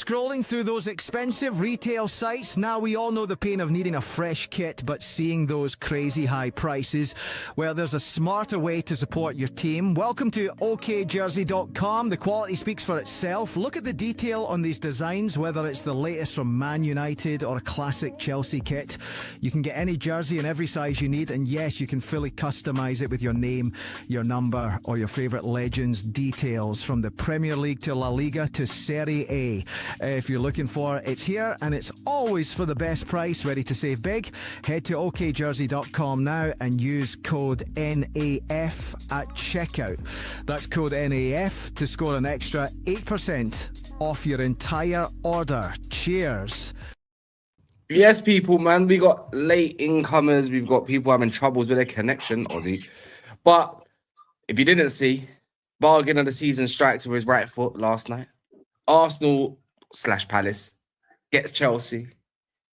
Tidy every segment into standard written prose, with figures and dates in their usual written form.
Scrolling through those expensive retail sites, now we all know the pain of needing a fresh kit, but seeing those crazy high prices, well, there's a smarter way to support your team. Welcome to okjersey.com. The quality speaks for itself. Look at the detail on these designs, whether it's the latest from Man United or a classic Chelsea kit. You can get any jersey in every size you need, and yes, you can fully customise it with your name, your number, or your favourite legends' details, from the Premier League to La Liga to Serie A. If you're looking for it, it's here, and it's always for the best price. Ready to save big? Head to okjersey.com now and use code NAF at checkout. That's code NAF to score an extra 8% off your entire order. Cheers. Yes, people, man. We got late incomers. We've got people having troubles with their connection, Aussie. But if you didn't see, bargain of the season strikes with his right foot last night. Arsenal/Palace gets Chelsea.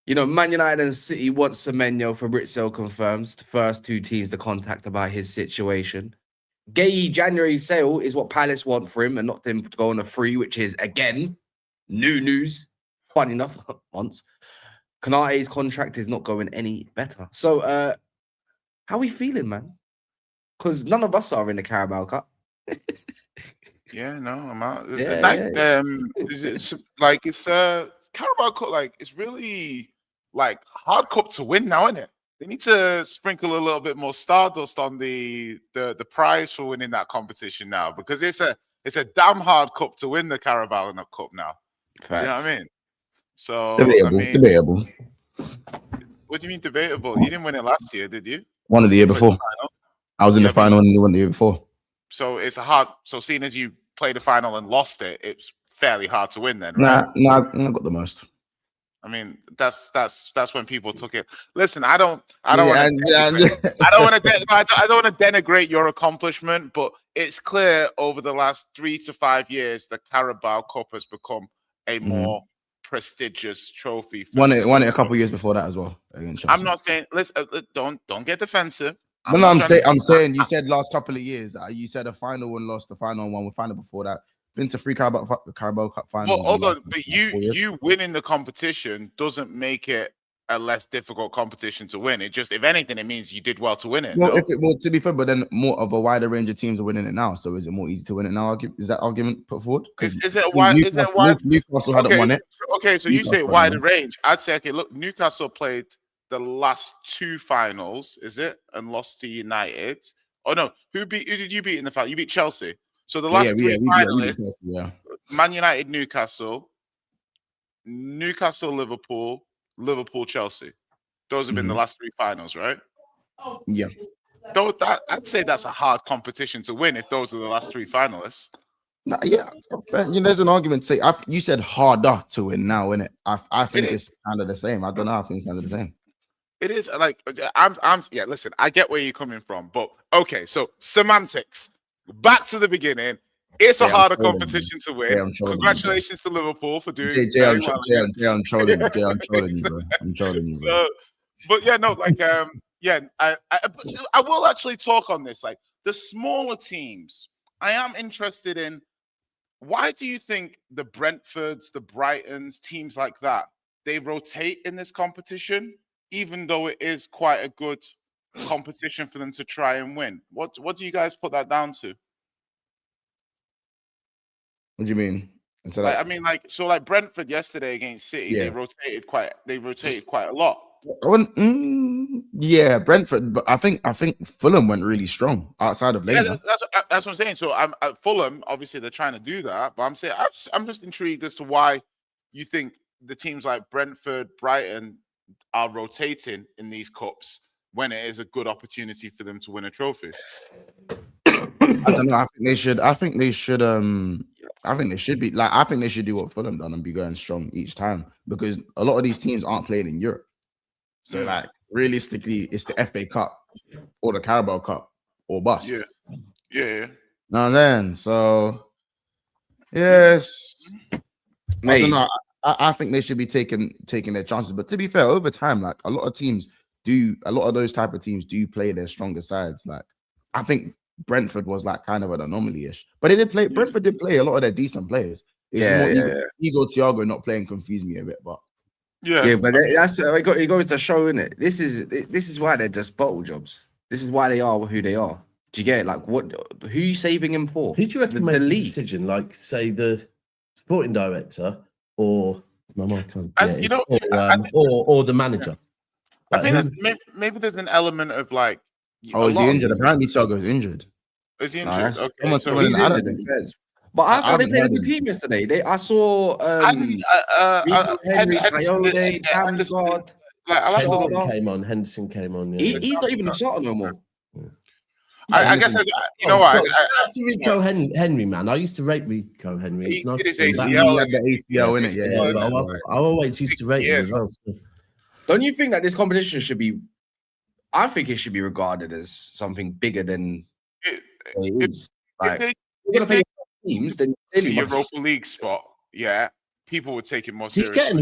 You know, Man United and City want Semenyo. Fabrizio confirms the first two teams to contact about his situation. Guehi January sale is what Palace want for him, and not him to go on a free, which is, again, new news. Funny enough, once. Kanate's contract is not going any better. So, how are we feeling, man? Because none of us are in the Carabao Cup. Yeah, no, I'm out. It's a nice, it's Carabao Cup, like it's really like hard cup to win now, isn't it? They need to sprinkle a little bit more stardust on the prize for winning that competition now, because it's a damn hard cup to win, the Carabao Cup now. Facts. Do you know what I mean? So Debatable. What do you mean debatable? You didn't win it last year, did you? One of the year before. I was in the final and you won the year before. So it's so seeing as you played the final and lost it, it's fairly hard to win then, right? Nah, I got the most. I mean, that's when people took it. Listen, I don't want to denigrate your accomplishment, but it's clear over the last 3 to 5 years the Carabao Cup has become a more prestigious trophy. Won it a couple of years before that as well. I'm not saying don't get defensive. I'm saying you said last couple of years. You said a final and lost, the final and won the final before that. Been to 3 Carabao Cup finals. Well, hold on, but you winning the competition doesn't make it a less difficult competition to win. It just, if anything, it means you did well to win it. Well, to be fair, but then more of a wider range of teams are winning it now. So is it more easy to win it now? Is that argument put forward? Is it wide? Newcastle hadn't won it. Okay, so you say wider range. I'd say, okay, look, Newcastle played the last 2 finals, is it, and lost to United. Oh no, who did you beat in the final? You beat Chelsea. So the last 3 finalists, Man United, Newcastle, Liverpool, Chelsea. Those have been the last 3 finals, right? Yeah. I'd say that's a hard competition to win if those are the last 3 finalists. Nah, yeah, there's an argument to say. You said harder to win now, innit? I think it's kind of the same. I don't know. I think it's kind of the same. It is like yeah. Listen, I get where you're coming from, but okay. So semantics. Back to the beginning. It's a harder competition to win. Congratulations to Liverpool for doing it. I'm trolling you, bro. I'm trolling you, bro. But yeah, no, like I will actually talk on this. Like the smaller teams, I am interested in. Why do you think the Brentfords, the Brightons, teams like that, they rotate in this competition, even though it is quite a good competition for them to try and win? What do you guys put that down to? What do you mean? So like Brentford yesterday against City, they rotated quite a lot. Yeah, Brentford, but I think Fulham went really strong outside of Labour. Yeah, that's what I'm saying. So I'm at Fulham. Obviously, they're trying to do that, but I'm just intrigued as to why you think the teams like Brentford, Brighton are rotating in these cups when it is a good opportunity for them to win a trophy. I don't know. I think they should be like. I think they should do what Fulham done and be going strong each time, because a lot of these teams aren't playing in Europe. So like realistically, it's the FA Cup or the Carabao Cup or bust. Yeah. Now then, so yes, I don't know. I think they should be taking their chances. But to be fair, over time, like a lot of those type of teams do play their stronger sides. Like I think Brentford was like kind of an anomaly-ish. But Brentford did play a lot of their decent players. Igor Thiago not playing confused me a bit, but but that's it goes to show, innit? This is why they're just bottle jobs. This is why they are who they are. Do you get it? Like, who are you saving him for? Who do you reckon made the decision? Like, say the sporting director or my mic can't. Or the manager. I think maybe there's an element of like. Is he injured? Apparently, Thiago's injured. Is he injured? Okay, he's injured. It says. But I thought they played a good team yesterday. I saw Henry, Coyote, Hamsgard. Henderson came on. Yeah. He's not even a starter no more. I guess you know what? Rico Henry, man. I used to rate Rico Henry. It's nice. He had the ACL in it. Yeah. I always used to rate him as well. So. Don't you think that this competition should be? I think it should be regarded as something bigger than it is. Like, we're gonna play teams, then the Europa League spot. Yeah, people would take it more seriously.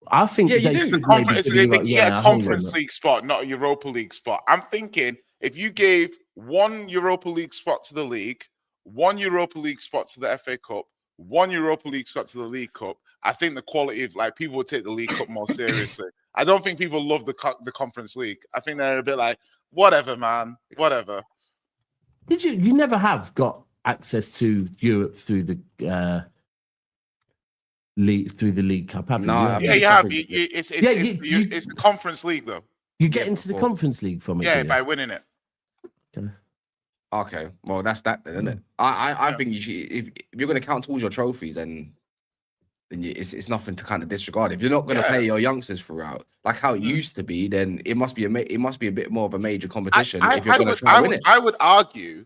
I think they get a Conference League spot, not a Europa League spot. I'm thinking if you gave one Europa League spot to the league, one Europa League spot to the FA Cup, one Europa League spot to the League Cup, I think the quality of people would take the League Cup more seriously. I don't think people love the Conference League. I think they're a bit like, whatever, man, whatever. Did you never have got access to Europe through the League Cup? Have you? No, you have. It's the Conference League though. You get into the Conference League from it. Yeah, by winning it. Okay, well that's that then, isn't it? I think you should, if you're going to count towards your trophies, then it's nothing to kind of disregard. If you're not going to play your youngsters throughout, like how it used to be, then it must be a bit more of a major competition. If you're going to try to win it, I would argue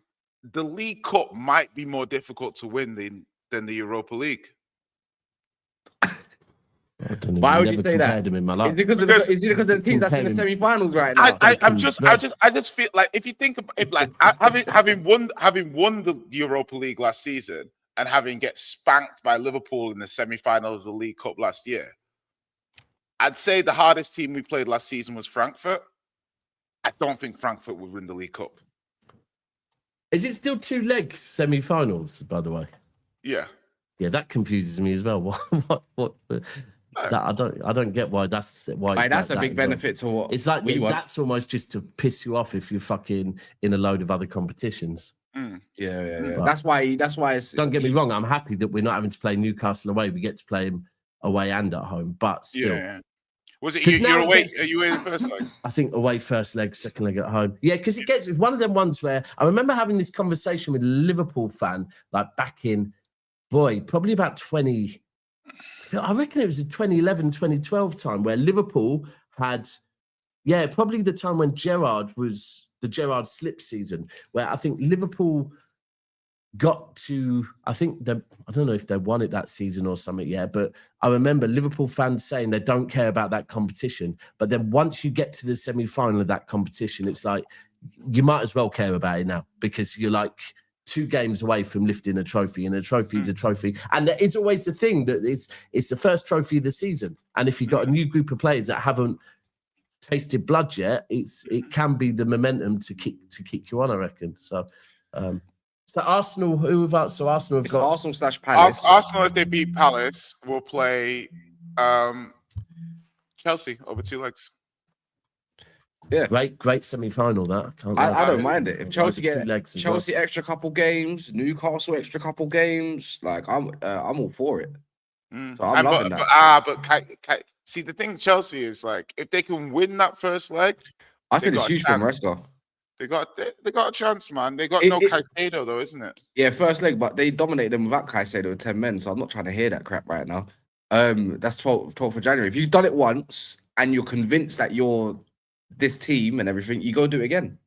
the League Cup might be more difficult to win than the Europa League. Why would you say that? In my life. Is it because of the teams that's in the semi-finals right now? I just feel like if you think about it, like having won the Europa League last season and having get spanked by Liverpool in the semi-final of the League Cup last year, I'd say the hardest team we played last season was Frankfurt. I don't think Frankfurt would win the League Cup. Is it still 2 leg semi-finals, by the way? Yeah. Yeah, that confuses me as well. What? That I don't get why that's a big benefit to what it's like. That's almost just to piss you off if you're fucking in a load of other competitions. Yeah. That's why it's. Don't get me wrong. I'm happy that we're not having to play Newcastle away. We get to play them away and at home. But still, was it you're away? Are you away the first leg? I think away first leg, second leg at home. Yeah, because it's one of them ones where I remember having this conversation with a Liverpool fan like back in probably about 20. I reckon it was a 2011, 2012 time where Liverpool had, probably the time when Gerrard was the Gerrard slip season, where I think Liverpool got to, I don't know if they won it that season or something, but I remember Liverpool fans saying they don't care about that competition. But then once you get to the semi-final of that competition, it's like, you might as well care about it now because you're like 2 games away from lifting a trophy, and a trophy is a trophy. And there is always the thing that it's the first trophy of the season. And if you've got a new group of players that haven't tasted blood yet, it can be the momentum to kick you on, I reckon. So Arsenal, Arsenal have got Arsenal/Palace. Arsenal, if they beat Palace, will play Chelsea over 2 legs. Yeah, great semi-final. That I don't mind it if Chelsea get Chelsea extra couple games, Newcastle extra couple games. Like I'm all for it. So I'm loving that. But see, the thing Chelsea is like, if they can win that first leg, I said it's huge for Maresca. They got a chance, man. They got no Caicedo though, isn't it? Yeah, first leg, but they dominated them without Caicedo with 10 men. So I'm not trying to hear that crap right now. That's 12th of January. If you've done it once and you're convinced that you're this team and everything, you go do it again.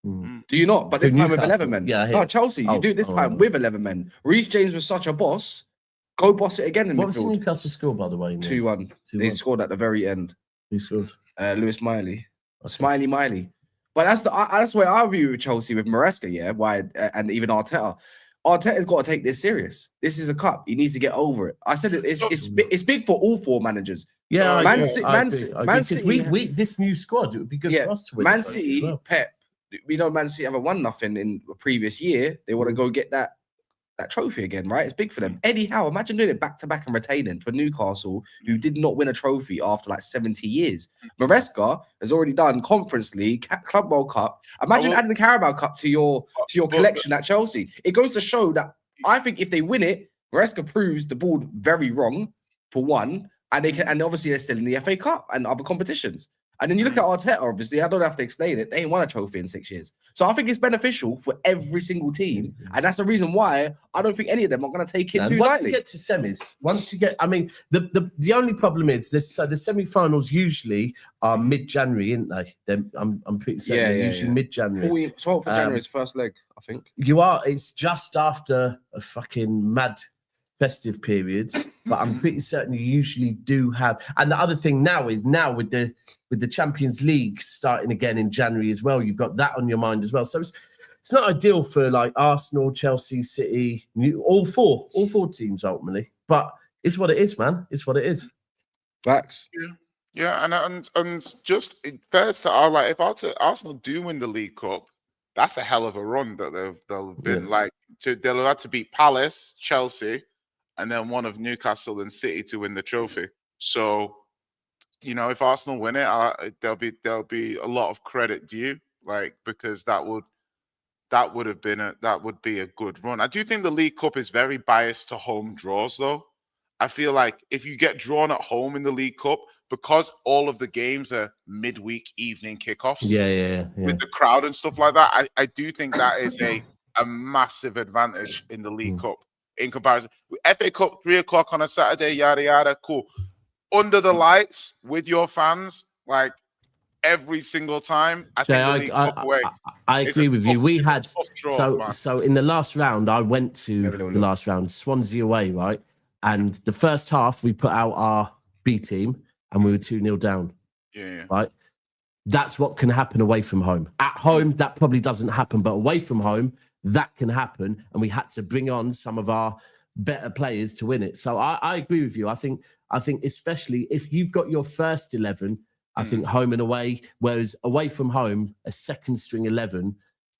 Do you not? But this time with 11 men. No, Chelsea, you do it this time with 11 men. Reece James was such a boss. Go boss it again in what midfield. Was the Newcastle score, by the way? 2-1. They scored at the very end. Who scored? Lewis Miley. Okay. Smiley Miley. But that's the way I view Chelsea with Maresca, why and even Arteta. Arteta's got to take this serious. This is a cup. He needs to get over it. I said it's big for all 4 managers. Yeah, Man City. This new squad, it would be good for us to win. Man City, Pep. We know Man City haven't won nothing in the previous year. They want to go get that that trophy again, right? It's big for them. Eddie Howe, imagine doing it back-to-back and retaining for Newcastle, who did not win a trophy after like 70 years. Maresca has already done Conference League, Club World Cup. Imagine adding the Carabao Cup to your collection at Chelsea. It goes to show that I think if they win it, Maresca proves the board very wrong, for one, and obviously they're still in the FA Cup and other competitions. And then you look at Arteta, obviously, I don't have to explain it. They ain't won a trophy in 6 years. So I think it's beneficial for every single team. And that's the reason why I don't think any of them are going to take it too lightly. Once you get to semis, the only problem is this. So the semi-finals usually are mid-January, isn't they? I'm pretty certain they're usually mid-January. 12th of January is first leg, I think. It's just after a fucking mad festive period, but I'm pretty certain you usually do have. And the other thing now with the Champions League starting again in January as well, you've got that on your mind as well. So it's not ideal for like Arsenal, Chelsea, City, all four teams ultimately. But it's what it is, man. It's what it is. Facts. Yeah, and just first to our like, if Arsenal do win the League Cup, that's a hell of a run that they'll have been they'll have had to beat Palace, Chelsea, and then one of Newcastle and City to win the trophy. So, if Arsenal win it, there'll be a lot of credit due, like, because that would be a good run. I do think the League Cup is very biased to home draws, though. I feel like if you get drawn at home in the League Cup, because all of the games are midweek evening kickoffs, with the crowd and stuff like that, I do think that is a massive advantage in the League Cup. In comparison, FA Cup 3 o'clock on a Saturday, yada yada, cool. Under the lights with your fans, like every single time. I agree with you. We had so in the last round, I went to the last round, Swansea away, right? And the first half, we put out our B team, and we were 2-0 down. Yeah. Right. That's what can happen away from home. At home, that probably doesn't happen, but away from home, that can happen, and we had to bring on some of our better players to win it. So I agree with you. I think especially if you've got your first 11, I think home and away, whereas away from home, a second string 11.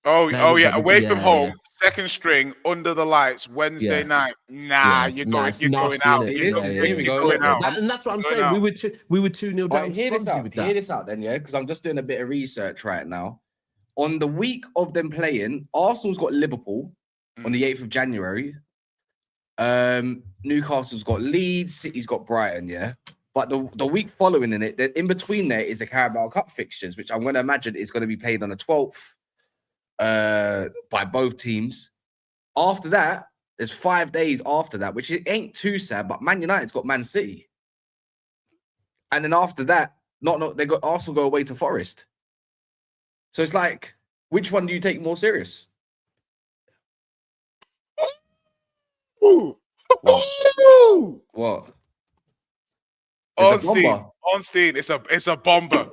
Away from home, second string under the lights Wednesday night. You're going out. Here we go. And that's what I'm saying. We were 2-0 down. Hear this out then, because I'm just doing a bit of research right now. On the week of them playing, Arsenal's got Liverpool on the 8th of January. Newcastle's got Leeds, City's got Brighton, But the week following in between there is the Carabao Cup fixtures, which I'm going to imagine is going to be played on the 12th by both teams. After that, there's 5 days after that, which it ain't too sad, but Man United's got Man City. And then after that, they got Arsenal go away to Forest. So it's like, which one do you take more serious? What? Ornstein, it's a bomber.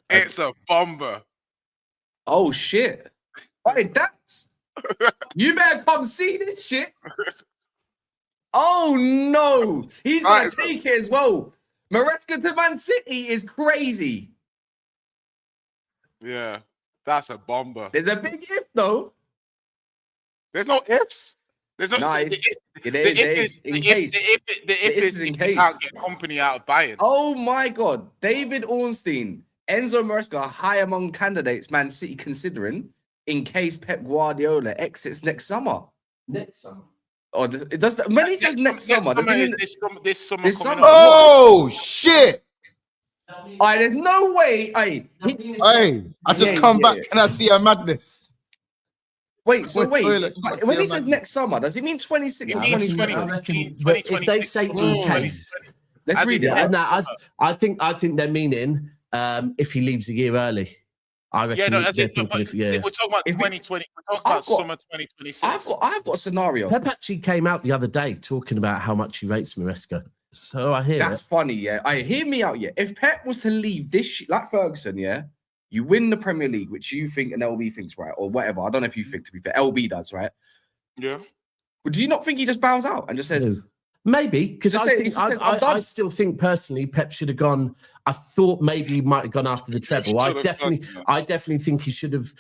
It's a bomber. Oh shit! Hey, that's you better come see this shit. Oh no, he's gonna take it as well. Maresca to Man City is crazy. Yeah, that's a bomber. There's a big if though. There's no ifs. There's no. There is in case. The if is in case. Can't get company out of buying. Oh my God, David Ornstein, Enzo Maresca are high among candidates Man City considering in case Pep Guardiola exits next summer. Next summer. Oh, it does. When he says next summer, does he mean this summer? Oh shit! There's no way. I just come back and I see a madness. Wait, when he says next summer, does he mean 26 or 27? If they say in case, let's read it. I think they're meaning if he leaves a year early. I reckon. We're talking about 2020. We're talking about summer 2026. I've got a scenario. Pep actually came out the other day talking about how much he rates Maresca. So I hear that's funny. Hear me out. If Pep was to leave this, like Ferguson, you win the Premier League, which you think an LB thinks, right, or whatever. I don't know if you think, to be fair, LB does, right? Yeah. But do you not think he just bows out and just said? Maybe, because I still think personally Pep should have gone. I thought maybe he might have gone after the treble. I definitely think he should have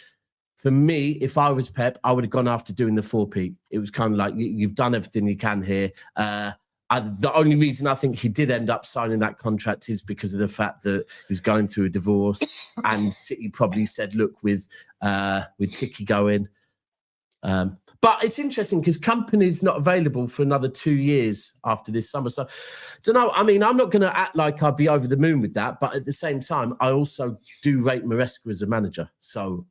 for me, if I was Pep, I would have gone after doing the 4-peat. It was kind of like, you've done everything you can here. The only reason I think he did end up signing that contract is because of the fact that he was going through a divorce, and City probably said, look, with Tiki going. But it's interesting because Company's not available for another 2 years after this summer. So, don't know. I mean, I'm not going to act like I'd be over the moon with that. But at the same time, I also do rate Maresca as a manager. So,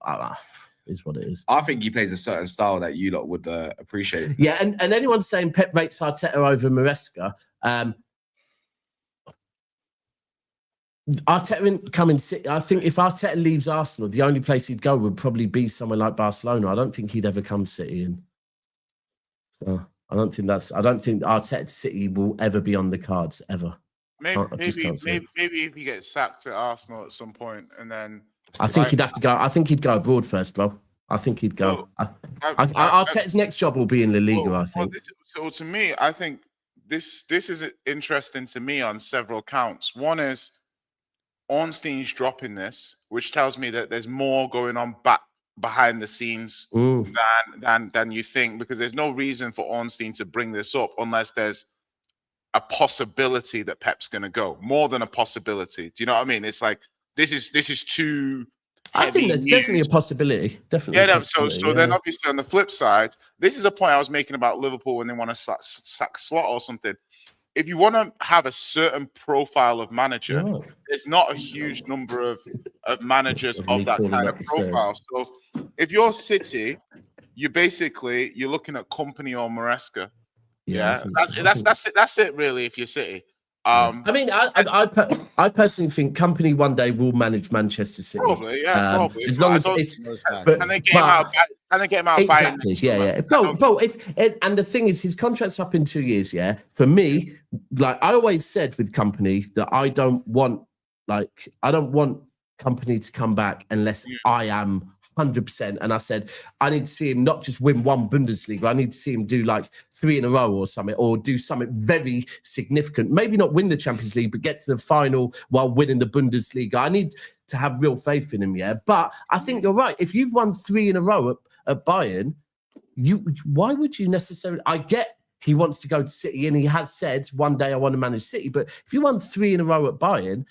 is what it is. I think he plays a certain style that you lot would appreciate. Yeah, and anyone saying Pep rates Arteta over Maresca, Arteta didn't come in. I think if Arteta leaves Arsenal, the only place he'd go would probably be somewhere like Barcelona. I don't think he'd ever come City in. So I don't think Arteta City will ever be on the cards ever. Maybe if he gets sacked at Arsenal at some point, and then I think he'd have to go. I think he'd go abroad first, bro. I think he'd go. Arteta's next job will be in La Liga. I think. So to me, I think this is interesting to me on several counts. One is Ornstein's dropping this, which tells me that there's more going on behind the scenes than you think, because there's no reason for Ornstein to bring this up unless there's a possibility that Pep's going to go. More than a possibility. Do you know what I mean? It's like this is too I think that's definitely a possibility. Definitely. Yeah. So then obviously on the flip side, this is a point I was making about Liverpool when they want to sack Slot or something. If you want to have a certain profile of manager, there's not a huge number of managers of that kind of profile. So if you're City, you're looking at Company or Maresca. Yeah, that's it really. If you're City, I mean, I personally think Company one day will manage Manchester City. Probably, yeah, probably. As long as it's, can they get him out? Can they get him out? Exactly. Yeah. Bro. And the thing is, his contract's up in 2 years. Yeah. For me, like I always said with Company, that I don't want Company to come back unless I am 100%. And I said, I need to see him not just win one Bundesliga. I need to see him do like 3 in a row or something, or do something very significant. Maybe not win the Champions League, but get to the final while winning the Bundesliga. I need to have real faith in him, yeah. But I think you're right. If you've won 3 in a row at Bayern, why would you necessarily? I get he wants to go to City, and he has said one day I want to manage City. But if you won 3 in a row at Bayern,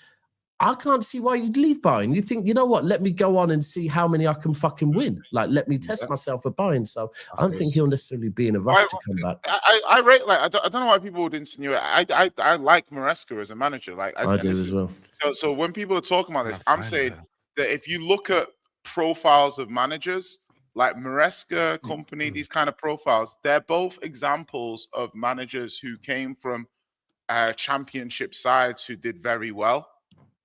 I can't see why you'd leave Bayern. You think, you know what? Let me go on and see how many I can fucking win. Like, let me test myself at Bayern. So I don't think he'll necessarily be in a rush to come back. I rate I don't know why people would insinuate. I like Maresca as a manager. Like I do as well. So when people are talking about this, I'm saying that if you look at profiles of managers like Maresca, Company, these kind of profiles, they're both examples of managers who came from championship sides who did very well,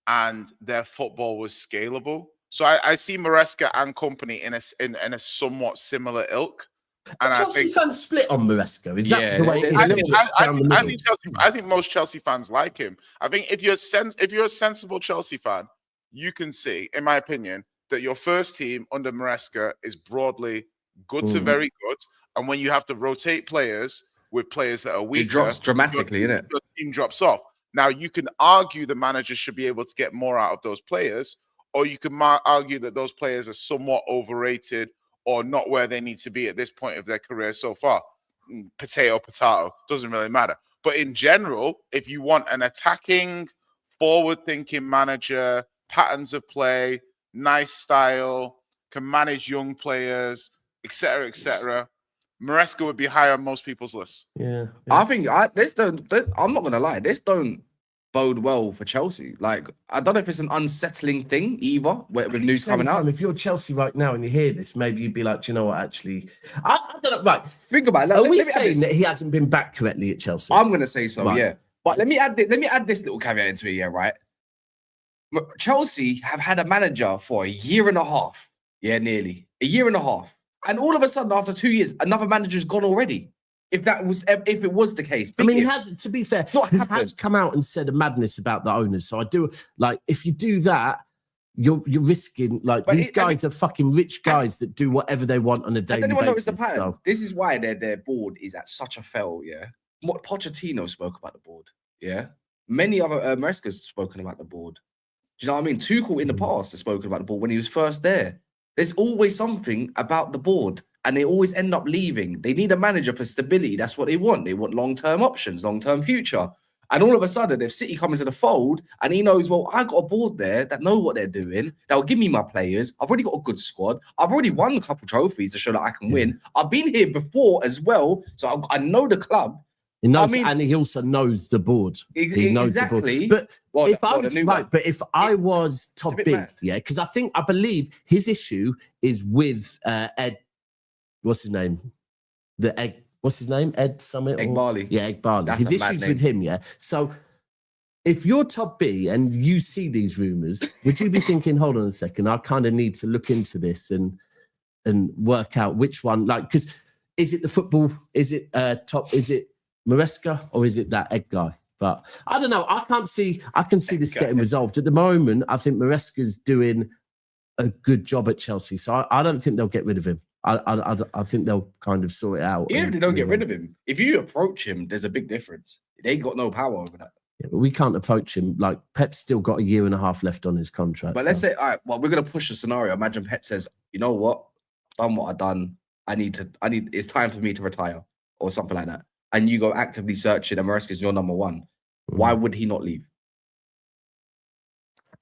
and their football was scalable. So I see Maresca and Company in a somewhat similar ilk. And Chelsea fans split on Maresca. Is that the way it is? I think most Chelsea fans like him. I think if you're a sensible Chelsea fan, you can see, in my opinion, that your first team under Maresca is broadly good to very good. And when you have to rotate players with players that are weaker, it drops dramatically, innit? Your team drops off. Now, you can argue the manager should be able to get more out of those players, or you can argue that those players are somewhat overrated or not where they need to be at this point of their career so far. Potato, doesn't really matter. But in general, if you want an attacking, forward-thinking manager, patterns of play, nice style, can manage young players, etc., Maresca would be high on most people's lists. Yeah. I think I'm not gonna lie, this don't bode well for Chelsea. Like, I don't know if it's an unsettling thing either with news coming out. If you're Chelsea right now and you hear this, maybe you'd be like, do you know what? Actually, I don't know. Right, think about it. Are we saying that he hasn't been back correctly at Chelsea? I'm gonna say so, yeah. But let me add this little caveat into it, yeah, right? Chelsea have had a manager for a year and a half. Yeah, nearly a year and a half. And all of a sudden, after 2 years, another manager's gone already. If it was the case, I mean, he has. To be fair, he has come out and said a madness about the owners. So I do like if you do that, you're risking these guys are fucking rich guys that do whatever they want on a daily basis. Anyone notice the pattern? So. This is why their board is at such a fail. Yeah, what Pochettino spoke about the board. Yeah, many other Maresca's spoken about the board. Do you know what I mean? Tuchel in the past has spoken about the board when he was first there. There's always something about the board, and they always end up leaving. They need a manager for stability. That's what they want. They want long-term options, long-term future. And all of a sudden, if City comes into the fold and he knows, well, I got a board there that know what they're doing, that will give me my players. I've already got a good squad. I've already won a couple trophies to show that I can win. I've been here before as well, so I know the club. He knows, and he also knows the board. He knows exactly. the board. But if I was top big, because I believe his issue is with Ed. What's his name? What's his name? Ed Summit? Barley. Yeah, Egg Barley. That's his issues with him, yeah. So if you're top B and you see these rumors, would you be thinking, hold on a second, I kind of need to look into this and work out which one? Like, because is it the football? Is it top? Is it Maresca or is it that Egg guy? But I don't know. I can see this getting resolved. At the moment, I think Maresca's doing a good job at Chelsea. So I don't think they'll get rid of him. I think they'll kind of sort it out. Even if they don't get rid of him, if you approach him, there's a big difference. They got no power over that. Yeah, but we can't approach him. Like, Pep's still got 1.5 years left on his contract. But let's say, all right, well, we're going to push the scenario. Imagine Pep says, you know what? I've done what I've done. It's time for me to retire or something like that. And you go actively searching and Maresca's your number one. Why would he not leave?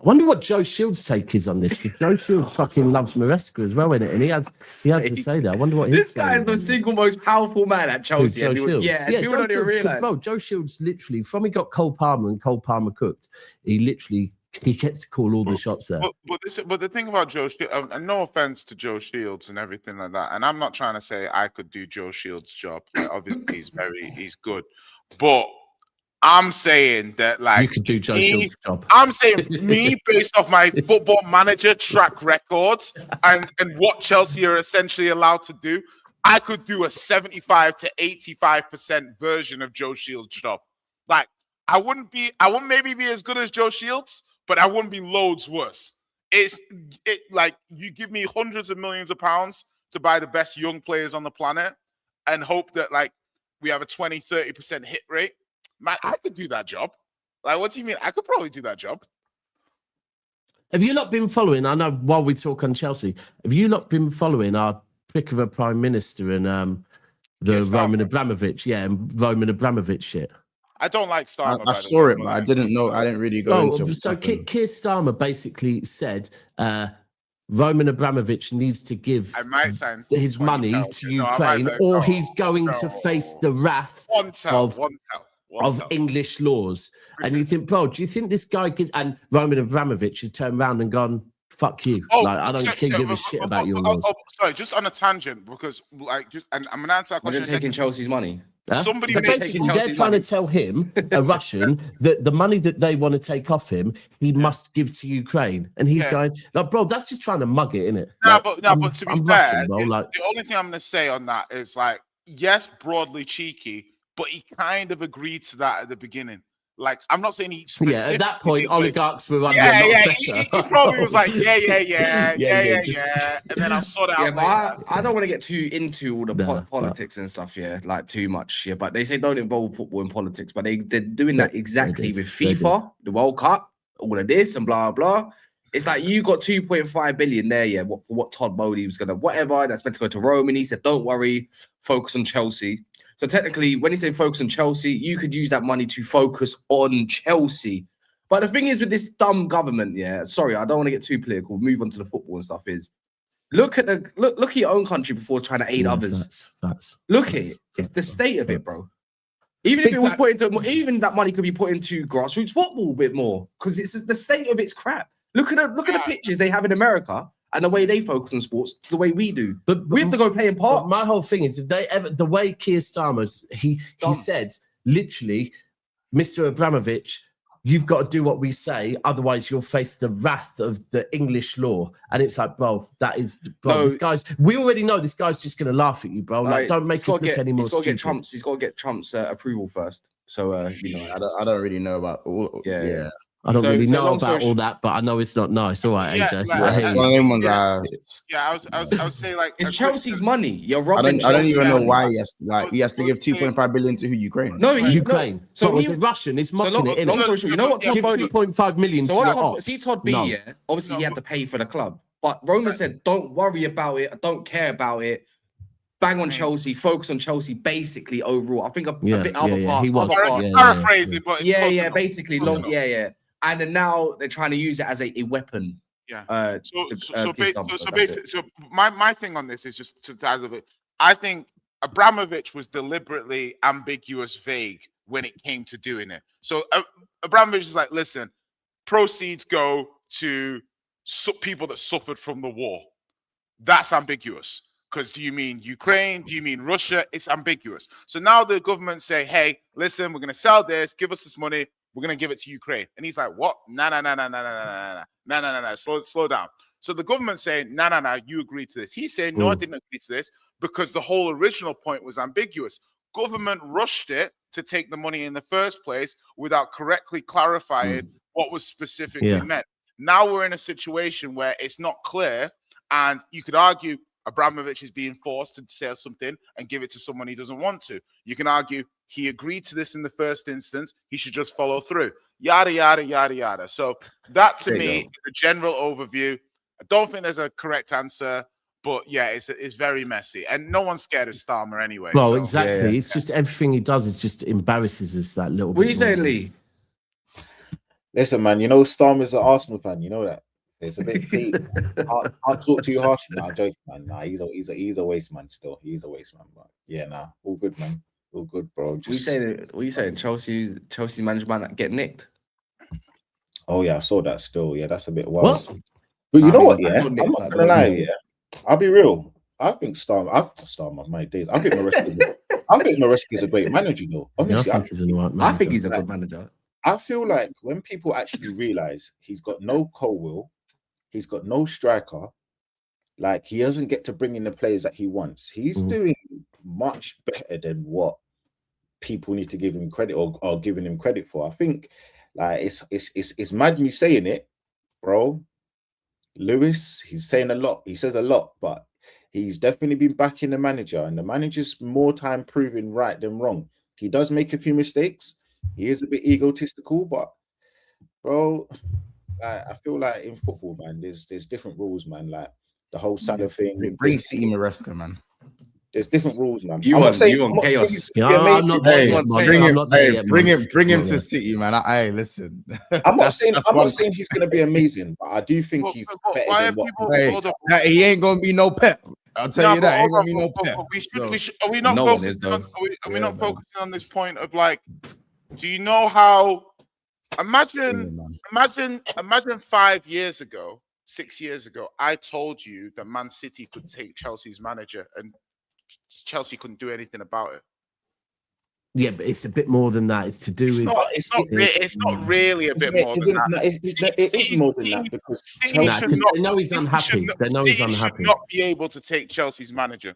I wonder what Joe Shields' take is on this. Because Joe Shields fucking loves Maresca as well, innit? And he has to say that. I wonder what this guy is the single most powerful man at Chelsea. Joe Shields. Yeah, people don't even realize. Bro, Joe Shields literally, from he got Cole Palmer and Cole Palmer cooked, he gets to call all the shots there. But the thing about Joe Shields, and no offense to Joe Shields and everything like that, and I'm not trying to say I could do Joe Shields' job. Like, obviously, he's good, but I'm saying that, like, you could do Joe Shields' job. I'm saying me, based off my football manager track records and what Chelsea are essentially allowed to do, I could do a 75 to 85% version of Joe Shields' job. Like, I wouldn't maybe be as good as Joe Shields, but I wouldn't be loads worse. It's like, you give me hundreds of millions of pounds to buy the best young players on the planet and hope that, like, we have a 20-30% hit rate. Man, I could do that job. Like, what do you mean? I could probably do that job. Have you not been following? I know while we talk on Chelsea, have you not been following our prick of a prime minister and Roman Abramovich? Yeah, and Roman Abramovich shit. I don't like Starmer. I saw it, but I didn't know. I didn't really go into it. So Keir Starmer basically said Roman Abramovich needs to give his money to Ukraine, or he's going to face the wrath of English laws. And you think, bro, do you think this guy and Roman Abramovich has turned around and gone, fuck you? I don't give a shit about your laws. Sorry, just on a tangent, because and I'm gonna answer that question. Taking Chelsea's money. Huh? Somebody they're trying to tell him, a Russian, that the money that they want to take off him, he must give to Ukraine. And he's going, like, bro, that's just trying to mug it, isn't it? But to be fair, the only thing I'm going to say on that is, like, yes, broadly cheeky, but he kind of agreed to that at the beginning. Like, I'm not saying he at that point, oligarchs were under he probably was like, yeah. And then I'll sort it out. But I don't want to get too into all the politics and stuff, like too much. But they say don't involve football in politics, but they're doing that exactly with FIFA, the World Cup, all of this and blah, blah. It's like you got 2.5 billion there, for what Todd Bowley was going to, whatever, that's meant to go to Rome. And he said, don't worry, focus on Chelsea. So technically, when he said focus on Chelsea, you could use that money to focus on Chelsea. But the thing is with this dumb government, sorry, I don't want to get too political, move on to the football and stuff, is look at your own country before trying to aid others. Look at it. It's the state of it, bro. Even if it was put into, even that money could be put into grassroots football a bit more, because it's the state of it's crap. Look at the pictures they have in America. And the way they focus on sports, the way we do, but we have to go play in parks. My whole thing is, if they ever, the way Keir Starmer, he said literally, Mr. Abramovich, you've got to do what we say, otherwise you'll face the wrath of the English law. And it's like, bro, this guy's. We already know this guy's just going to laugh at you, bro. Like, don't make us look any more stupid. He's got to get Trump's approval first. So I don't really know about all. Yeah. I don't really know about all that, but I know it's not nice. All right, AJ. I was saying, like, it's Chelsea's money. You're robbing. I don't even know why he has to give 2.5 billion to Ukraine. No, Ukraine. So was it Russian? It's mocking it. You know what? 2.5 million. So see Todd B. Obviously, he had to pay for the club. But Roma said, don't worry about it. I don't care about it. Bang on Chelsea, focus on Chelsea, basically overall. I think a bit other part. He was. Paraphrasing, but it's close enough. Basically, And then now they're trying to use it as a weapon. Yeah. So my thing on this is just to add a bit. I think Abramovich was deliberately ambiguous, vague when it came to doing it. So Abramovich is like, listen, proceeds go to people that suffered from the war. That's ambiguous. Because do you mean Ukraine? Do you mean Russia? It's ambiguous. So now the government say, hey, listen, we're going to sell this. Give us this money. We're going to give it to Ukraine. And he's like, what? No. Slow down. So the government saying, no, you agreed to this. He's saying, no, I didn't agree to this because the whole original point was ambiguous. Government rushed it to take the money in the first place without correctly clarifying what was specifically meant. Now we're in a situation where it's not clear, and you could argue Abramovich is being forced to say something and give it to someone he doesn't want to. You can argue he agreed to this in the first instance. He should just follow through. Yada, yada, yada, yada. So that to me is the general overview. I don't think there's a correct answer, but yeah, it's very messy. And no one's scared of Starmer anyway. Well, exactly. It's just everything he does is just embarrasses us that little bit. What are you saying, Lee? Listen, man, you know Starmer's an Arsenal fan. You know that. It's a bit deep. Can't talk too harsh. Nah, I'm joking, man. Nah, he's a waste man still. He's a waste man. But yeah, nah, all good, man. All good, bro. What are you saying? Chelsea management get nicked? Oh yeah, I saw that still. Yeah, that's a bit wild. What? But you know what? Yeah, I'm not gonna lie. Yeah, I'll be real. I think Starmer, my days. I think Maresca is a great manager, though. Honestly, I think he's a good manager. I feel like when people actually realize he's got no co-will, he's got no striker, like he doesn't get to bring in the players that he wants. He's doing much better than what people need to give him credit or giving him credit for. I think like it's mad me saying it, bro. Lewis, he's saying a lot. He says a lot, but he's definitely been backing the manager, and the manager's more time proving right than wrong. He does make a few mistakes. He is a bit egotistical, but bro, I feel like in football, man, there's different rules, man. Like the whole Salah thing. Bring City Maresca, man. There's different rules, man. You want chaos? I'm not there yet. Bring him to City, man. Hey, listen. I'm not saying he's gonna be amazing, but I do think he's better than what. He ain't gonna be no Pep. I'll tell you that. Ain't gonna be no Pep. Are we not focusing on this point of like? Do you know how? Imagine 5 years ago, 6 years ago, I told you that Man City could take Chelsea's manager and Chelsea couldn't do anything about it. Yeah, but it's a bit more than that. It's to do with. It's not really a bit more than that. It is more than that because they know he's unhappy. They know he's unhappy. Should not be able to take Chelsea's manager.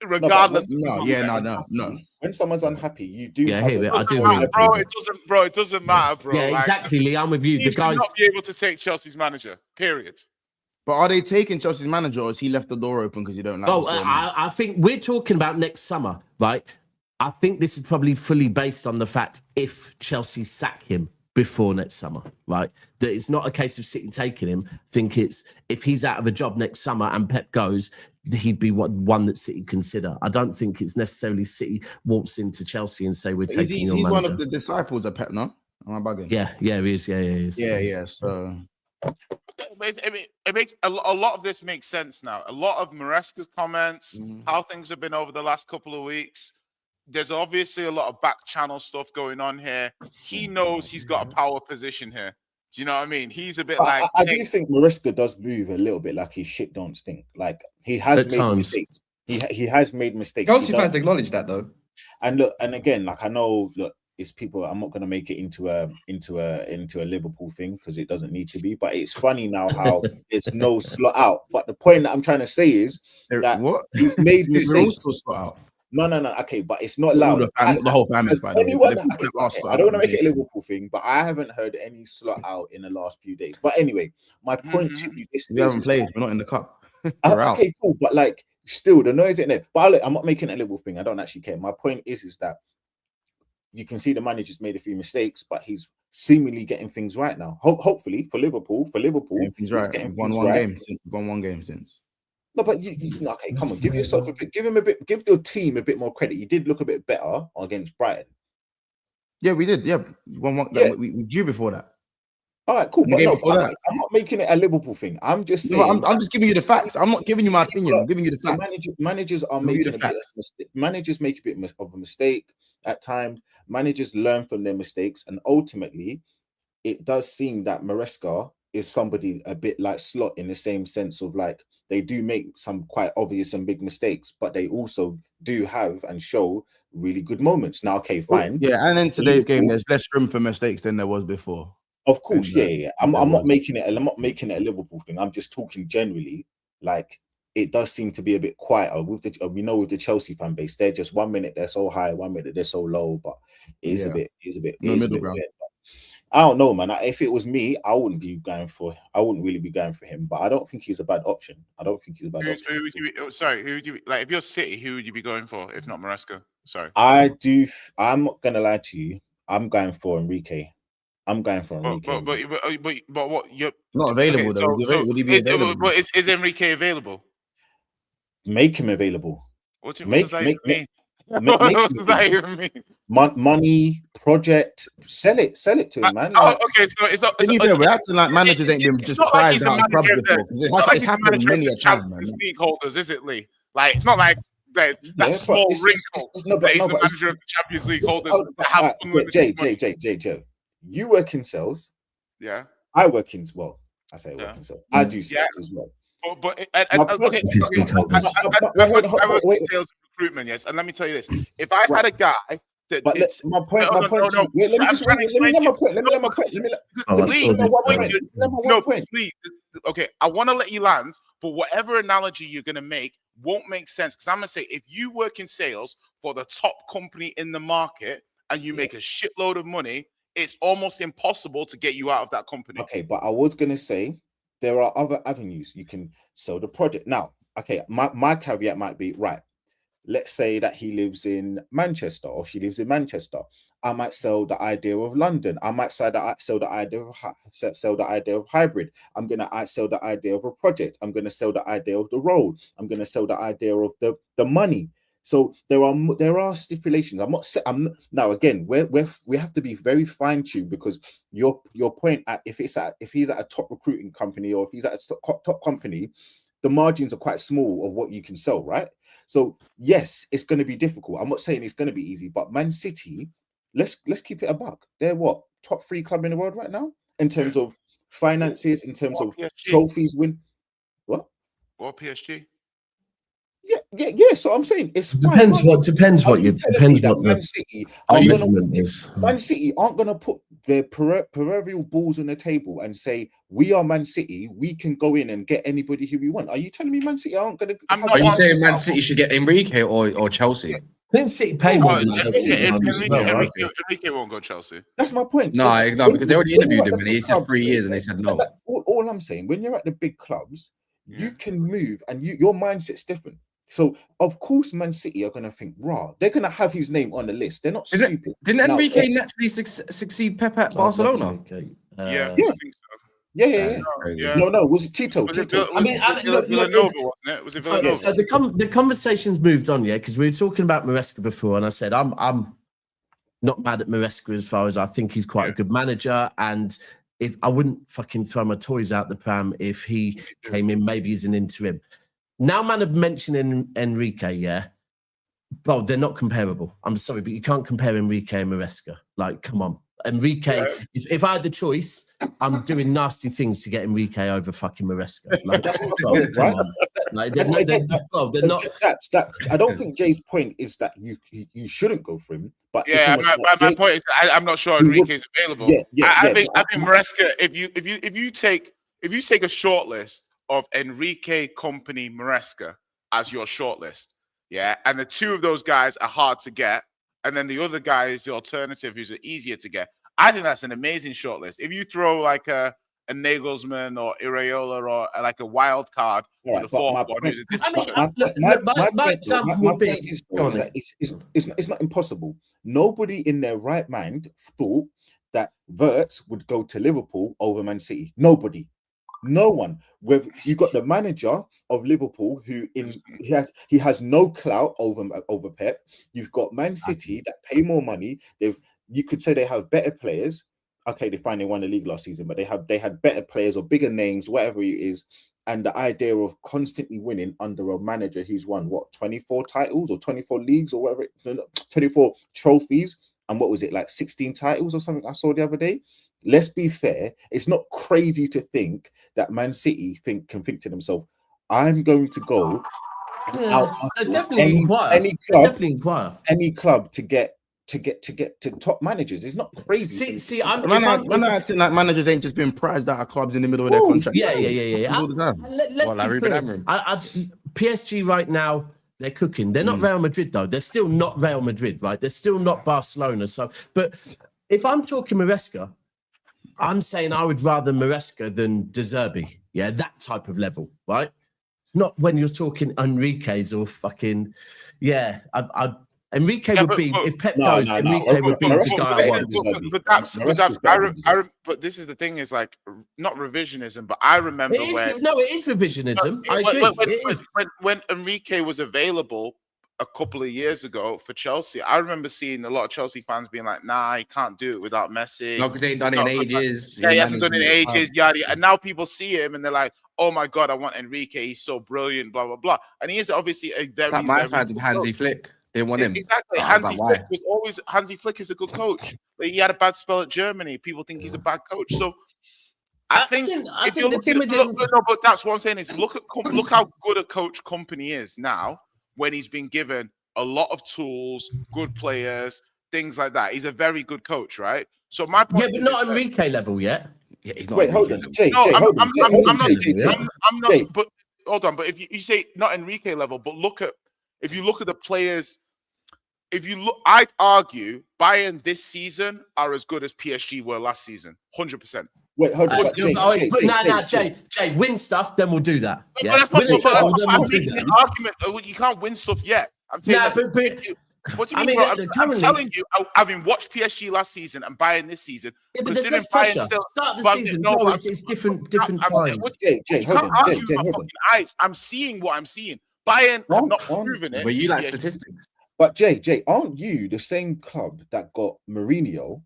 Regardless, no. When someone's unhappy, you do. Yeah, I do. It doesn't matter, bro. Yeah, exactly, Lee. I'm with you. The guys not be able to take Chelsea's manager. Period. But are they taking Chelsea's manager, or has he left the door open because you don't like? I think we're talking about next summer, right? I think this is probably fully based on the fact if Chelsea sack him before next summer, right? That it's not a case of City taking him. I think it's if he's out of a job next summer and Pep goes, he'd be one that City consider. I don't think it's necessarily City walks into Chelsea and say we're taking your manager. He's one of the disciples of Pep, no? Am I bugging? Yeah, he is. Yeah, he is. Yeah. So it makes a lot of this makes sense now. A lot of Maresca's comments, how things have been over the last couple of weeks. There's obviously a lot of back channel stuff going on here. He knows he's got a power position here. Do you know what I mean? He's a bit like. I do think Maresca does move a little bit like his shit don't stink. Like he has made mistakes. He has made mistakes. Chelsea fans acknowledge that though. And look, and again, like I know, look, it's people. I'm not going to make it into a Liverpool thing because it doesn't need to be. But it's funny now how it's no slot out. But the point that I'm trying to say is that he's made mistakes. Slot out. No. Okay, but it's not loud. The whole family. I don't want to make it a Liverpool thing, but I haven't heard any slot out in the last few days. But anyway, my point to you is we haven't played. We're not in the cup. Okay, cool. But like, still, the noise in there. But I'm not making it a Liverpool thing. I don't actually care. My point is that you can see the manager's made a few mistakes, but he's seemingly getting things right now. Hopefully for Liverpool, Getting things he's right. getting Won things one right. game since. Won one game since. No, but okay, come on, give yourself a bit, give your team a bit more credit. You did look a bit better against Brighton. Yeah, we did. Yeah, one. Yeah. We drew before that. All right, cool. The But game no, before I'm not making it a Liverpool thing. I'm just No, saying. I'm just giving you the facts. I'm not giving you my opinion. I'm giving you the facts. Managers are Give you making the a bit of facts. mistake. Managers make a bit of a mistake at times. Managers learn from their mistakes, and ultimately, it does seem that Maresca is somebody a bit like Slot in the same sense of like they do make some quite obvious and big mistakes, but they also do have and show really good moments. Now, okay, fine. Yeah, and in today's game, there's less room for mistakes than there was before. Of course, yeah. I'm not making it. I'm not making it a Liverpool thing. I'm just talking generally. Like it does seem to be a bit quieter with the. We know with the Chelsea fan base, they're just 1 minute they're so high, 1 minute they're so low. But it is a bit. No middle ground. Weird. I don't know, man. If it was me, I wouldn't really be going for him. But I don't think he's a bad option. Who would you like? If you're City, who would you be going for if not Maresca? Sorry, I'm not gonna lie to you. I'm going for Enrique. But what? You're not available though. Would he be available? But is Enrique available? Make him available. What does that even mean? What does that even mean? Money, project, sell it to him, man. Okay, so it's not. We're acting like managers ain't been just prized out of clubs before because it's happened many a time, man. League holders, is it, Lee? Like it's not like that small wrinkle. He's the manager of the Champions League holders. Jay, you work in sales. Yeah. I work in I say work in sales. I do sales as well. Sales recruitment, yes. And let me tell you this: if I had a guy that, my point. Let me point. Okay, I want to let you land, but whatever analogy you're going to make won't make sense because I'm going to say if you work in sales for the top company in the market and you make a shitload of money, it's almost impossible to get you out of that company. Okay, but I was going to say there are other avenues. You can sell the project. Now, okay, my caveat might be, right, let's say that he lives in Manchester or she lives in Manchester. I might sell the idea of London. I might sell the idea of hybrid. I'm going to sell the idea of a project. I'm going to sell the idea of the role. I'm going to sell the idea of the money. So there are stipulations. Now again, we have to be very fine-tuned because your point if he's at a top recruiting company or if he's at a top company, the margins are quite small of what you can sell, right? So yes, it's going to be difficult. I'm not saying it's going to be easy, but Man City, let's keep it a buck. They're what, top 3 club in the world right now in terms of finances, in terms of trophies win. What? Or PSG? Yeah. So I'm saying it's depends what Man City aren't gonna put their proverbial balls on the table and say we are Man City. We can go in and get anybody who we want. Are you telling me Man City aren't gonna? Are you saying Man City should get Enrique or Chelsea? I think City pay more than Chelsea. Enrique won't go Chelsea. That's my point. No, because they already interviewed him and he said 3 years and they said no. All I'm saying, when you're at the big clubs, you can move and your mindset's different. So of course, Man City are going to think, "Raw." They're going to have his name on the list. They're not stupid. Didn't Enrique naturally succeed Pep at Barcelona? Yeah. No. Was it Tito? Was it Villanova, wasn't it? Was it Villanova? So the conversation's moved on, because we were talking about Maresca before, and I said I'm not mad at Maresca as far as I think he's quite a good manager, and if I wouldn't fucking throw my toys out the pram if he came in, maybe as an interim. Now, man, I've mentioned Enrique, bro, they're not comparable. I'm sorry, but you can't compare Enrique and Maresca. Like, come on. Enrique, if I had the choice, I'm doing nasty things to get Enrique over fucking Maresca. Like, bro, come on. Like, they're not. I don't think Jay's point is that you shouldn't go for him. But my point is, I'm not sure Enrique is available. I think Maresca. If you take a short list of Enrique, Company, Maresca as your shortlist, and the two of those guys are hard to get, and then the other guy is the alternative who's easier to get. I think that's an amazing shortlist. If you throw like a Nagelsmann or Iraola or like a wild card for the fourth one, who's my point is it's not impossible. Nobody in their right mind thought that Wirtz would go to Liverpool over Man City? Nobody. No one. With you got the manager of Liverpool who he has no clout over Pep. You've got Man City that pay more money. You could say they have better players. Okay, they finally won the league last season, but they had better players or bigger names, whatever it is. And the idea of constantly winning under a manager who's won 24 titles or 24 leagues or whatever, 24 trophies, and what was it, like 16 titles or something I saw the other day? Let's be fair, it's not crazy to think that Man City can think to themselves, I'm going to go out definitely inquire. Any club to get to top managers. It's not crazy. See, I'm acting like managers ain't just been prized out of clubs in the middle of their contract. Yeah. All the time. PSG right now, they're cooking. They're not Real Madrid though. They're still not Real Madrid, right? They're still not Barcelona. So, but if I'm talking Maresca, I'm saying I would rather Maresca than De Zerbi. Yeah, that type of level, right? Not when you're talking Enrique's or fucking, Enrique would be, if Pep goes, Enrique would be the guy I want. But this is the thing, is like, not revisionism, but I remember it is revisionism. I agree. When Enrique was available a couple of years ago for Chelsea, I remember seeing a lot of Chelsea fans being like, nah, he can't do it without Messi. No, because they ain't done it in ages. Yeah, he hasn't done it in ages, yada. And now people see him and they're like, oh my God, I want Enrique. He's so brilliant, blah, blah, blah. And he is obviously a very, like my fans of Hansi Flick. They want him. Exactly. Hansi Flick is a good coach. Like, he had a bad spell at Germany. People think he's a bad coach. So I think but that's what I'm saying is look how good a coach Company is now when he's been given a lot of tools, good players, things like that. He's a very good coach, right? So my point but not Enrique level yet. Yeah, he's not. Wait, hold on, Jay. I'm not. But hold on. But if you say not Enrique level, but if you look at the players, I'd argue Bayern this season are as good as PSG were last season, 100%. Wait, hold on. Jay, win stuff, then we'll do that. Yeah? I'm making an argument. You can't win stuff yet. I'm saying what do you mean, bro? I'm telling you, having watched PSG last season and Bayern this season, but there's less pressure. Start the season. It's different times. Jay, hold on. Eyes. I'm seeing what I'm seeing. Bayern have not proven it. But you like statistics. But Jay, aren't you the same club that got Mourinho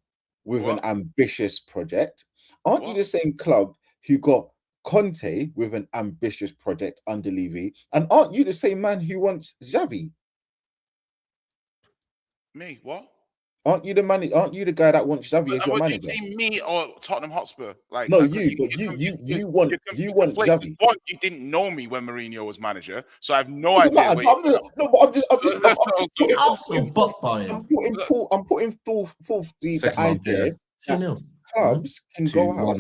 with an ambitious project? Aren't you the same club who got Conte with an ambitious project under Levy? And aren't you the same man who wants Xavi? Me? What? Aren't you the man? Aren't you the guy that wants Xavi as your manager? Do you mean me or Tottenham Hotspur? Like, no, you want Xavi. One, you didn't know me when Mourinho was manager, so I have no idea. I'm putting forth the idea that clubs can go out.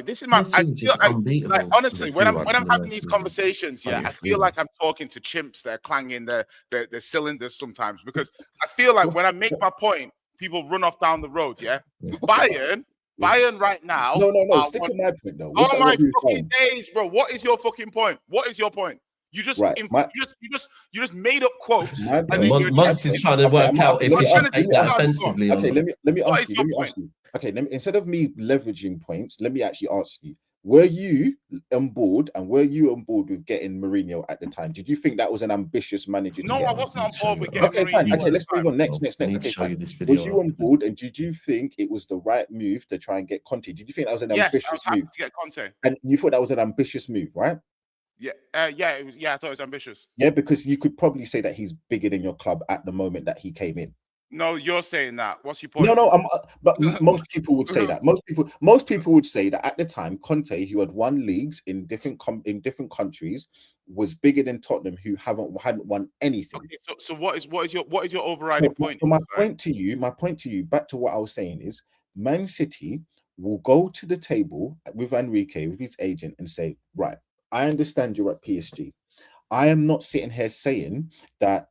This is my. I feel like, honestly, when I'm having these conversations, I feel like I'm talking to chimps. They're clanging their cylinders sometimes, because I feel like when I make my point, people run off down the road. Yeah, Bayern right now. No. Stick to my point though. Oh my fucking days, bro! What is your fucking point? What is your point? You just you just made up quotes. Monks is trying to work out if he should take that offensively. Okay, let me ask you. Okay, instead of me leveraging points, let me actually ask you: were you on board with getting Mourinho at the time? Did you think that was an ambitious manager? No, I wasn't on board with getting Mourinho. Fine. Okay, let's move on. Next. Okay, was you on board, and did you think it was the right move to try and get Conte? Did you think that was an ambitious move to get Conte? And you thought that was an ambitious move, right? Yeah, it was. Yeah, I thought it was ambitious. Yeah, because you could probably say that he's bigger than your club at the moment that he came in. No, you're saying that. What's your point? No. But most people would say that. Most people would say that at the time, Conte, who had won leagues in different countries, was bigger than Tottenham, who hadn't won anything. Okay, so what is your overriding point? So my point to you, back to what I was saying is, Man City will go to the table with Enrique, with his agent, and say, right, I understand you're at PSG. I am not sitting here saying that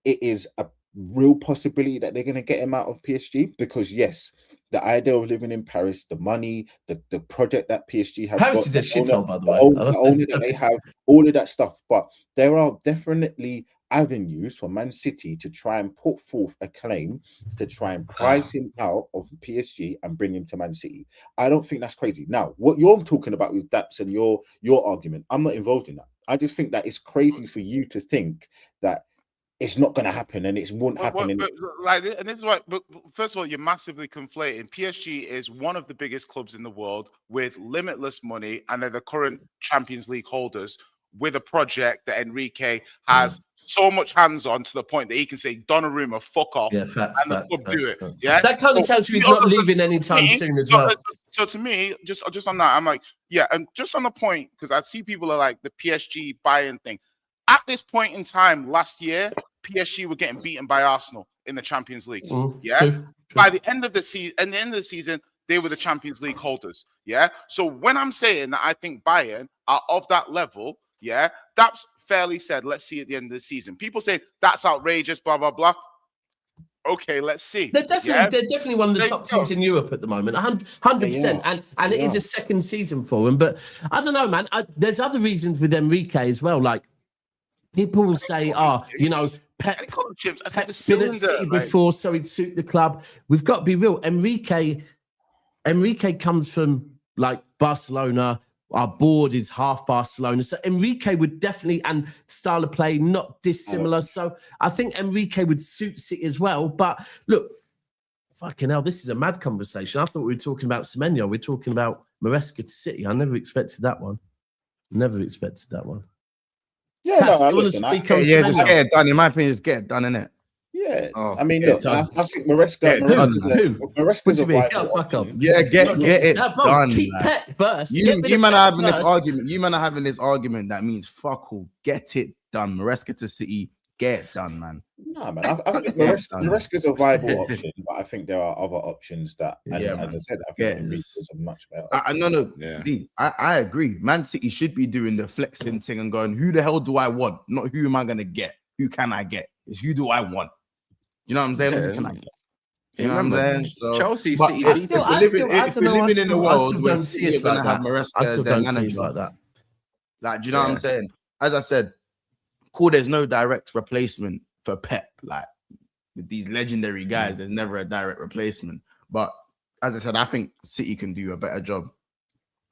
it is a real possibility that they're going to get him out of PSG, because yes, the idea of living in Paris, the money, the project that PSG have, Paris is a shithole, by the way. The owner that they have, all of that stuff. But there are definitely avenues for Man City to try and put forth a claim to try and price him out of PSG and bring him to Man City. I don't think that's crazy. Now, what you're talking about with Daps and your argument, I'm not involved in that. I just think that it's crazy for you to think that it's not going to happen and it won't happen. And this is why. But first of all, you're massively conflating. PSG is one of the biggest clubs in the world with limitless money, and they're the current Champions League holders with a project that Enrique has so much hands on to the point that he can say Donnarumma, fuck off, and the club do it. Yeah, that kind of tells you he's not leaving anytime soon as well. So to me, just on that, I'm like, yeah, and just on the point, because I see people are like the PSG buy-in thing. At this point in time last year, PSG were getting beaten by Arsenal in the Champions League. True. By the end of the season, they were the Champions League holders. Yeah. So when I'm saying that I think Bayern are of that level, yeah, that's fairly said. Let's see at the end of the season. People say that's outrageous, blah blah blah. Okay, let's see. They're definitely one of the top teams in Europe at the moment, 100%. And it is a second season for them. But I don't know, man. There's other reasons with Enrique as well. Like people will say, Pep been at City before, so he'd suit the club. We've got to be real. Enrique comes from like Barcelona. Our board is half Barcelona. So Enrique would definitely, and style of play, not dissimilar. So I think Enrique would suit City as well. But look, fucking hell, this is a mad conversation. I thought we were talking about Semenyo. We're talking about Maresca to City. I never expected that one. Yeah, Cass, no, just get it done. In my opinion, just get it done, innit? Yeah, I mean, look, I think Maresca's a viable option. Yeah, get it done. Keep Pep first. You man are having this argument. You man are having this argument that means fuck all. Get it done. Maresca to City. Get it done, man. No, man. I think Maresca's a viable option, but I think there are other options that, as I said, I think Enrique's a much better option. I agree. Man City should be doing the flexing thing and going, who the hell do I want? Not who am I going to get? Who can I get? It's who do I want? You know what I'm saying? Who can I get? You know what I'm saying? So, Chelsea, but City. if we're living in a world where City are going to have Maresca as their manager, like that. Like, do you know what I'm saying? As I said, cool, there's no direct replacement for Pep. Like, with these legendary guys, there's never a direct replacement. But as I said, I think City can do a better job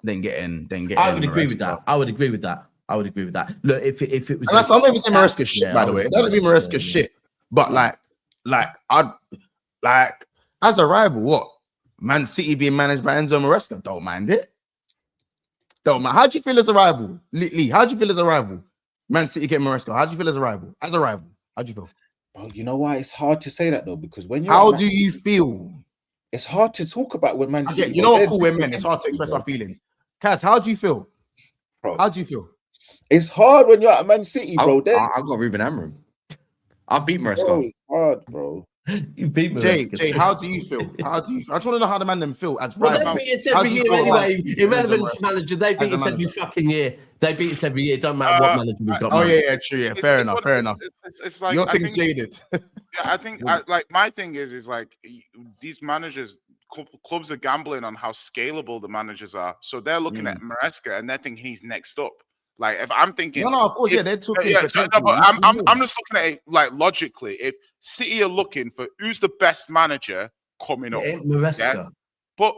than getting. I would agree with that. Look, if it was, and I'm not even saying Maresca shit, by the way. It doesn't mean Maresca shit, but I'd as a rival, what Man City being managed by Enzo Maresca, don't mind it. Don't mind. How do you feel as a rival, Lee? How do you feel as a rival? Man City getting Maresca. How do you feel as a rival? How do you feel? Well, you know why it's hard to say that though, because when you how do you feel? It's hard to talk about when Man City. You know what? Cool, we're men. It's hard to express our feelings. Cass, how do you feel? Bro, how do you feel? It's hard when you're at Man City, bro. I've got Ruben Amorim. I beat Maresca. Bro, it's hard, bro. You beat Maresca. Jay, how do you feel? I just want to know how the man them feel as well. They beat us every year anyway. Irrelevant manager. They beat us every fucking year. They beat us every year. It doesn't matter what manager we've got. Oh yeah, true. Yeah, fair enough. It's like your thing's jaded. I think like my thing is like these managers. Clubs are gambling on how scalable the managers are, so they're looking at Maresca and they're thinking he's next up. Like if I'm thinking, no, of course, they're talking. I'm just looking at it like logically. If City are looking for who's the best manager coming up, Maresca. But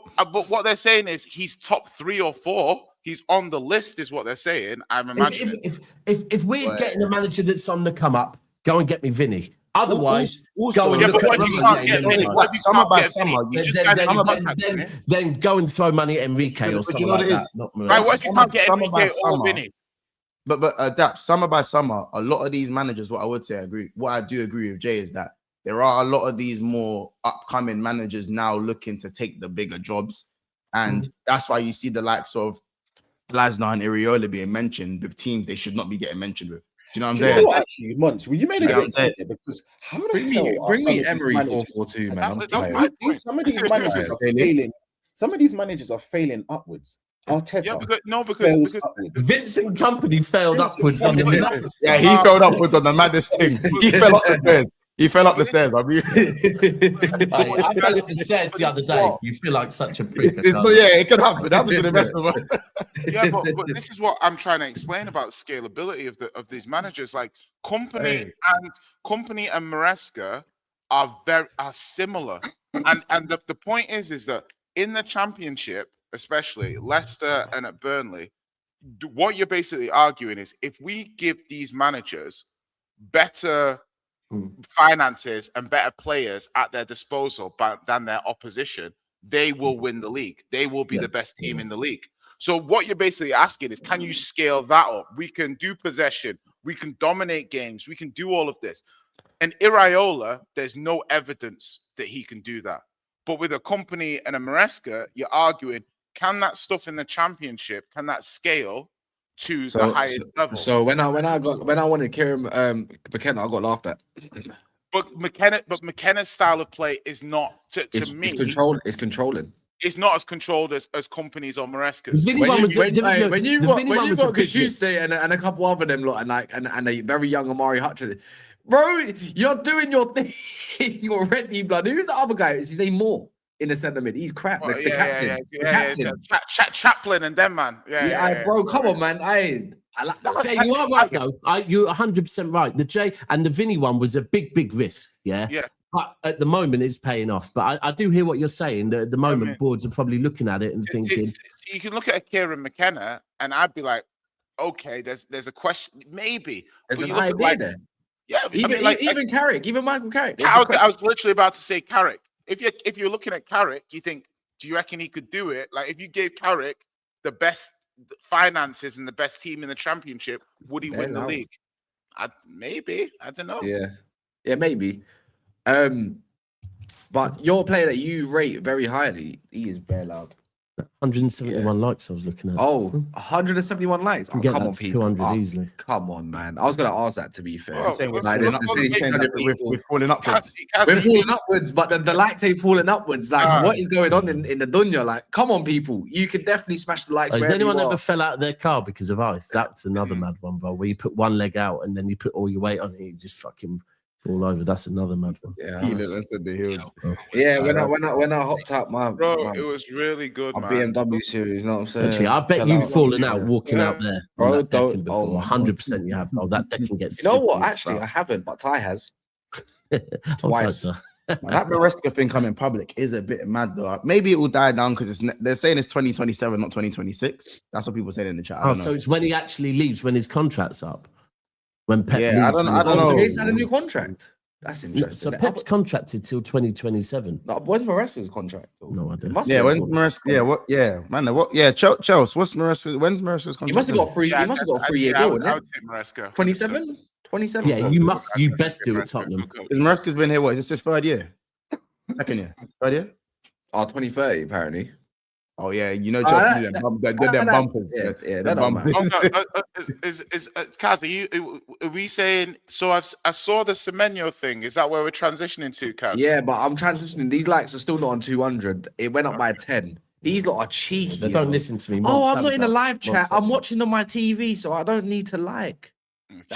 what they're saying is he's top 3 or 4. He's on the list, is what they're saying. I'm imagining. If we're getting a manager that's on the come up, go and get me Vinny. Otherwise, also, go and look at summer by summer. Then go and throw money at Enrique or something like that. Right, what if you can't get Enrique or Vinny? But adapt summer by summer. A lot of these managers, what I do agree with Jay is that there are a lot of these more upcoming managers now looking to take the bigger jobs, and that's why you see the likes of Glasner and Iriola being mentioned with teams they should not be getting mentioned with. Do you know what I'm saying? Actually, Monts, you made a great point there because how bring me Emery 4-4-2, man. Some of these managers are failing. Some of these managers are failing upwards. Arteta. Yeah, because Vincent Company failed upwards on the maddest. Yeah, he failed upwards on the maddest thing. He fell up the bed. He fell up the stairs. I mean, I fell up the stairs the other day. You feel like such a prick. it could happen. It happens to the rest of us. Yeah, but this is what I'm trying to explain about scalability of these managers. Like Company and Maresca are similar, and the point is that in the Championship, especially Leicester and at Burnley, what you're basically arguing is if we give these managers better finances and better players at their disposal than their opposition, they will win the league. They will be the best team in the league. So what you're basically asking is, can you scale that up? We can do possession. We can dominate games. We can do all of this. And Iraola, there's no evidence that he can do that. But with a Company and a Maresca, you're arguing, can that stuff in the Championship, can that scale to the highest level? So when I wanted Kieran McKenna, I got laughed at. But McKenna's style of play is not to me. It's controlling. It's not as controlled as Companies or Maresca's. When you got Kashuse and a couple other them lot and a very young Amari Hutchinson, bro, you're doing your thing already, blood. Who's the other guy? Is his name Moore in the centre mid? He's crap. The captain. Chaplin and them, man. Bro, come on, man. You are right though. You're 100% right. The J and the Vinny one was a big risk. Yeah. But at the moment, it's paying off. But I do hear what you're saying. At the moment, boards are probably looking at it and thinking. You can look at a Kieran McKenna, and I'd be like, okay, there's a question, maybe. There's an idea there. Yeah, even Carrick, even Michael Carrick. I was literally about to say Carrick. If you're looking at Carrick, you think, do you reckon he could do it? Like, if you gave Carrick the best finances and the best team in the Championship, would he win the league? Maybe. I don't know. Yeah, maybe. But your player that you rate very highly, he is very loud. 171 likes I was looking at. 171 likes. Come on, people. 200 easily. Come on, man. I was going to ask that, to be fair. We're falling upwards. We're falling upwards, but the likes ain't falling upwards. Like, what is going on in the dunya? Like, come on, people. You can definitely smash the likes. Has anyone ever fell out of their car because of ice? That's another mad one, bro. Where you put one leg out and then you put all your weight on it, you just fucking fall over. That's another mad one. When I hopped out it was really good, man. BMW series, you know what I'm saying? Actually, I bet you've fallen out walking out there. Bro, 100% you have. Oh, that deck can get. You know what? Actually, I haven't, but Ty has. Twice. That Maresca thing coming public is a bit mad though. Maybe it will die down because they're saying it's 2027, not 2026. That's what people say in the chat. So it's when he actually leaves, when his contract's up. When Pep leaves, I don't know. So he's had a new contract. That's interesting. So Pep's contracted till 2027. No, when's Maresca's contract? No idea. When's Maresca? Chelsea. When's Maresca's contract? He must have got a 3-year deal. I would take Maresca. 27. Yeah, you best do it, Tottenham. Because Maresca's been here. What is this his third year? Second year? Third year? 2030 apparently. Oh yeah, you know Chelsea do them bumpers. They're bumpers. Kaz, are we saying? So I saw the Semenyo thing. Is that where we're transitioning to, Kaz? Yeah, but I'm transitioning. These likes are still not on 200. It went up by 10. These lot are cheeky. They don't listen to me. I'm not in a live chat. I'm watching on my TV, so I don't need to like.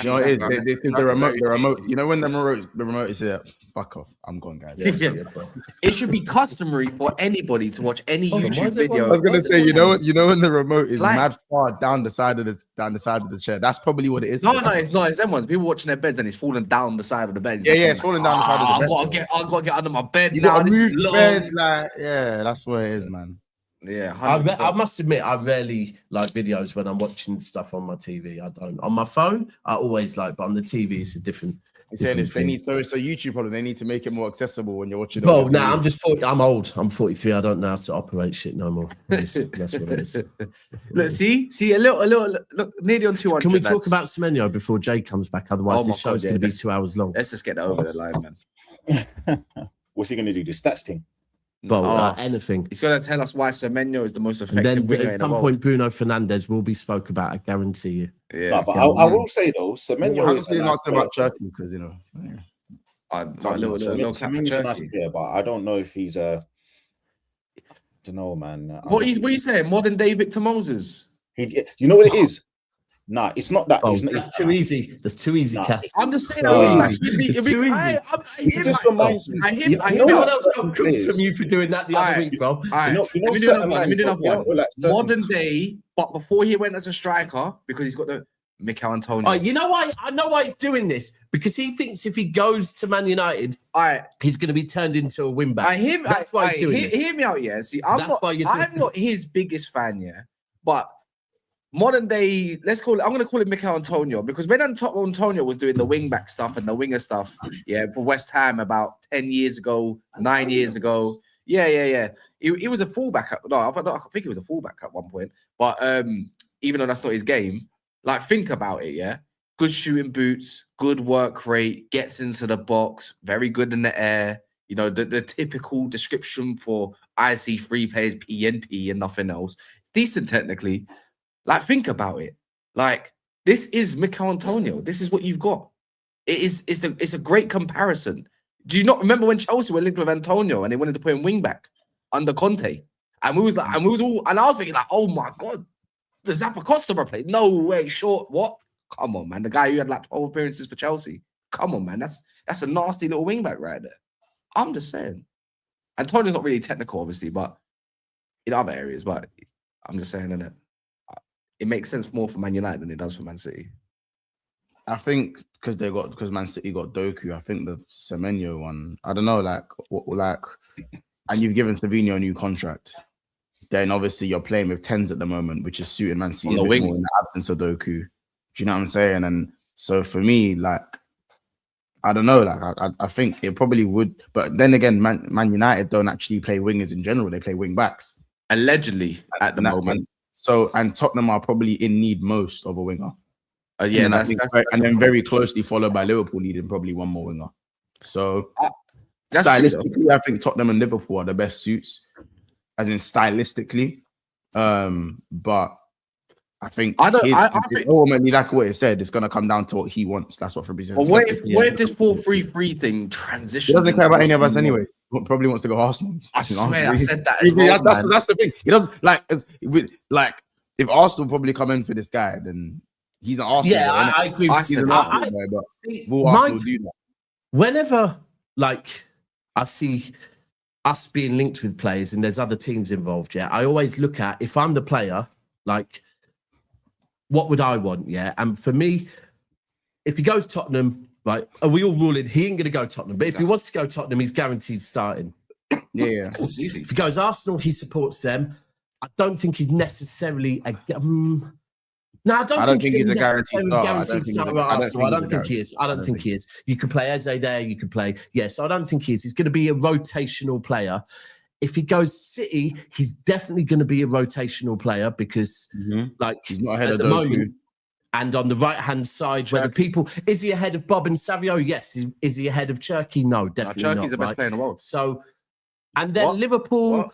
You know, the remote. You know when the remote is there. Fuck off. I'm gone, guys. It should be customary for anybody to watch any YouTube video. I was gonna say, you know when the remote is mad far down the side of the chair. That's probably what it is. No, it's not. It's them ones. People watching their beds and it's falling down the side of the bed. Yeah, it's falling down the side of the bed. I gotta get under my bed you now. Gotta move bed, that's what it is, man. Yeah, I must admit, I rarely like videos when I'm watching stuff on my TV. I don't. On my phone, I always like, but on the TV, it's a different. He's saying if they need, so it's a YouTube problem. They need to make it more accessible when you're watching. Well, now I'm just 40. I'm old. I'm 43. I don't know how to operate shit no more. That's what it is. Look, see a little. Look, nearly on 200. Can we talk about Semenyo before Jay comes back? Otherwise, this show's going to be 2 hours long. Let's just get that over the line, man. What's he going to do? The stats thing? Well, anything. He's going to tell us why Semenyo is the most effective winger in the world. At some point, Bruno Fernandes will be spoke about. I guarantee you. Yeah, no, but I will say though, Semenyo is not about Cherki because you know. Semenyo's a nice player, but I don't know if he's I don't know, man. What are you saying? Modern day Victor Moses? You know what it is? Nah, it's not that. Oh, It's not, that's too easy. That's too easy, Nah. Cass. I'm just saying. So I easy. It's too easy. I hear It just reminds me. I hear. You I know hear. Everyone what? else got Certain cooked players- from you for doing that the other Alright. week, bro. All right, You know let me do certain another one. Let me do man another got- one. you know, like certain- Modern day, but before he went as a striker, because he's got the Mikel Antonio. Oh, you know why? I know why he's doing this, because he thinks if he goes to Man United, All right, he's going to be turned into a wing back. I hear. That's why he's doing this. Hear me out, yeah. See, I'm That's why you're doing I'm not his biggest fan, yeah. But modern day, let's call it. I'm going to call it Mikel Antonio, because when Antonio was doing the wing back stuff and the winger stuff, yeah, for West Ham about 10 years ago, 9 years ago. Yeah. He was a fullback. I think he was a fullback at one point. But even though that's not his game, like, think about it, yeah. Good shooting boots, good work rate, gets into the box, very good in the air. You know, the typical description for IC3 players, PNP and nothing else. Decent technically. Like, think about it. Like, this is Mikel Antonio. This is what you've got. It's a great comparison. Do you not remember when Chelsea were linked with Antonio and they wanted to put him wing back under Conte? And we was like, and I was thinking like, oh my god, the Zappacosta played. No way, short. What? Come on, man. The guy who had like 12 appearances for Chelsea. Come on, man. That's a nasty little wing back right there. I'm just saying. Antonio's not really technical, obviously, but in other areas. But I'm just saying, innit? It makes sense more for Man United than it does for Man City. I think because Man City got Doku. I think the Semenyo one. I don't know, and you've given Semenyo a new contract. Then obviously you're playing with 10s at the moment, which is suiting Man City a bit more in the absence of Doku. Do you know what I'm saying? And so for me, like, I don't know, like I think it probably would, but then again, Man United don't actually play wingers in general; they play wing backs. Allegedly, at the moment. So, and Tottenham are probably in need most of a winger. Yeah, and that's then very closely followed by Liverpool needing probably one more winger. So that's stylistically, I think Tottenham and Liverpool are the best suits, as in stylistically. But I think ultimately, like what it said, it's gonna come down to what he wants. That's what Fabrice said. Well, what if this 4-3-3 thing transitions? He doesn't care about any of us anyways. Probably wants to go Arsenal. I swear, I said that as well. That's the thing. He doesn't like if Arsenal probably come in for this guy, then he's an Arsenal. Yeah, I agree. He's an Arsenal guy, but will Arsenal do that? Whenever like I see us being linked with players and there's other teams involved, yeah, I always look at, if I'm the player, like, what would I want? Yeah. And for me, if he goes Tottenham, right, are we all ruling he ain't going to go Tottenham? But if he wants to go Tottenham, he's guaranteed starting. Yeah. It's easy. If he goes Arsenal, he supports them. I don't think he's necessarily a... No, I don't think he's a guaranteed starter at Arsenal. I don't think he is. I don't think he is. You can play Eze there. You can play... Yes, I don't think he is. He's going to be a rotational player. If he goes City, he's definitely going to be a rotational player because, like, he's not ahead at of the moment, and on the right-hand side, where the people... Is he ahead of Bob and Savio? Yes. Is he ahead of Cherki? No, definitely not. Cherki's the best player in the world. So, and then Liverpool...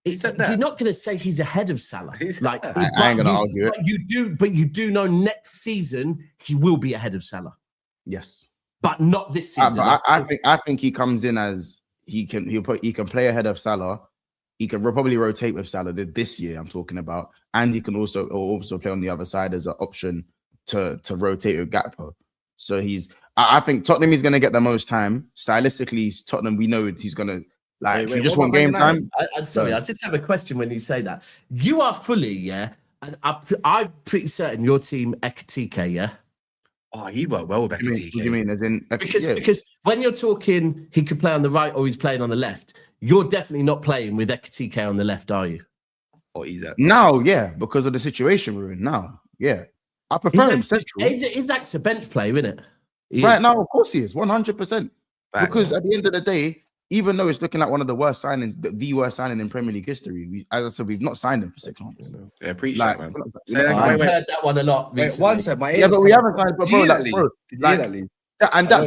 You're not going to say he's ahead of Salah. Like, I ain't going to argue it. But you do know next season he will be ahead of Salah. Yes, but not this season. I think he comes in as he can play ahead of Salah. He can probably rotate with Salah this year. I'm talking about, and he can also play on the other side as an option to rotate with Gakpo. So I think Tottenham is going to get the most time. Stylistically, Tottenham, we know he's going to. Like, you just want game time. Sorry, I just have a question when you say that. You are fully, yeah, and I'm pretty certain your team Ekitike, yeah. Oh, he worked well with Ekitike. What do you mean? As in because when you're talking, he could play on the right or he's playing on the left. You're definitely not playing with Ekitike on the left, are you? Or he's at now, yeah, because of the situation we're in now. Yeah, I prefer him central. Isaac's a bench player, isn't it? Right now, of course he is, 100%. Because at the end of the day, even though it's looking like one of the worst signings, the worst signing in Premier League history, as I said, we've not signed him for 6 months. Yeah, appreciate man. I've heard that one a lot recently. One sec, my but we haven't signed, bro.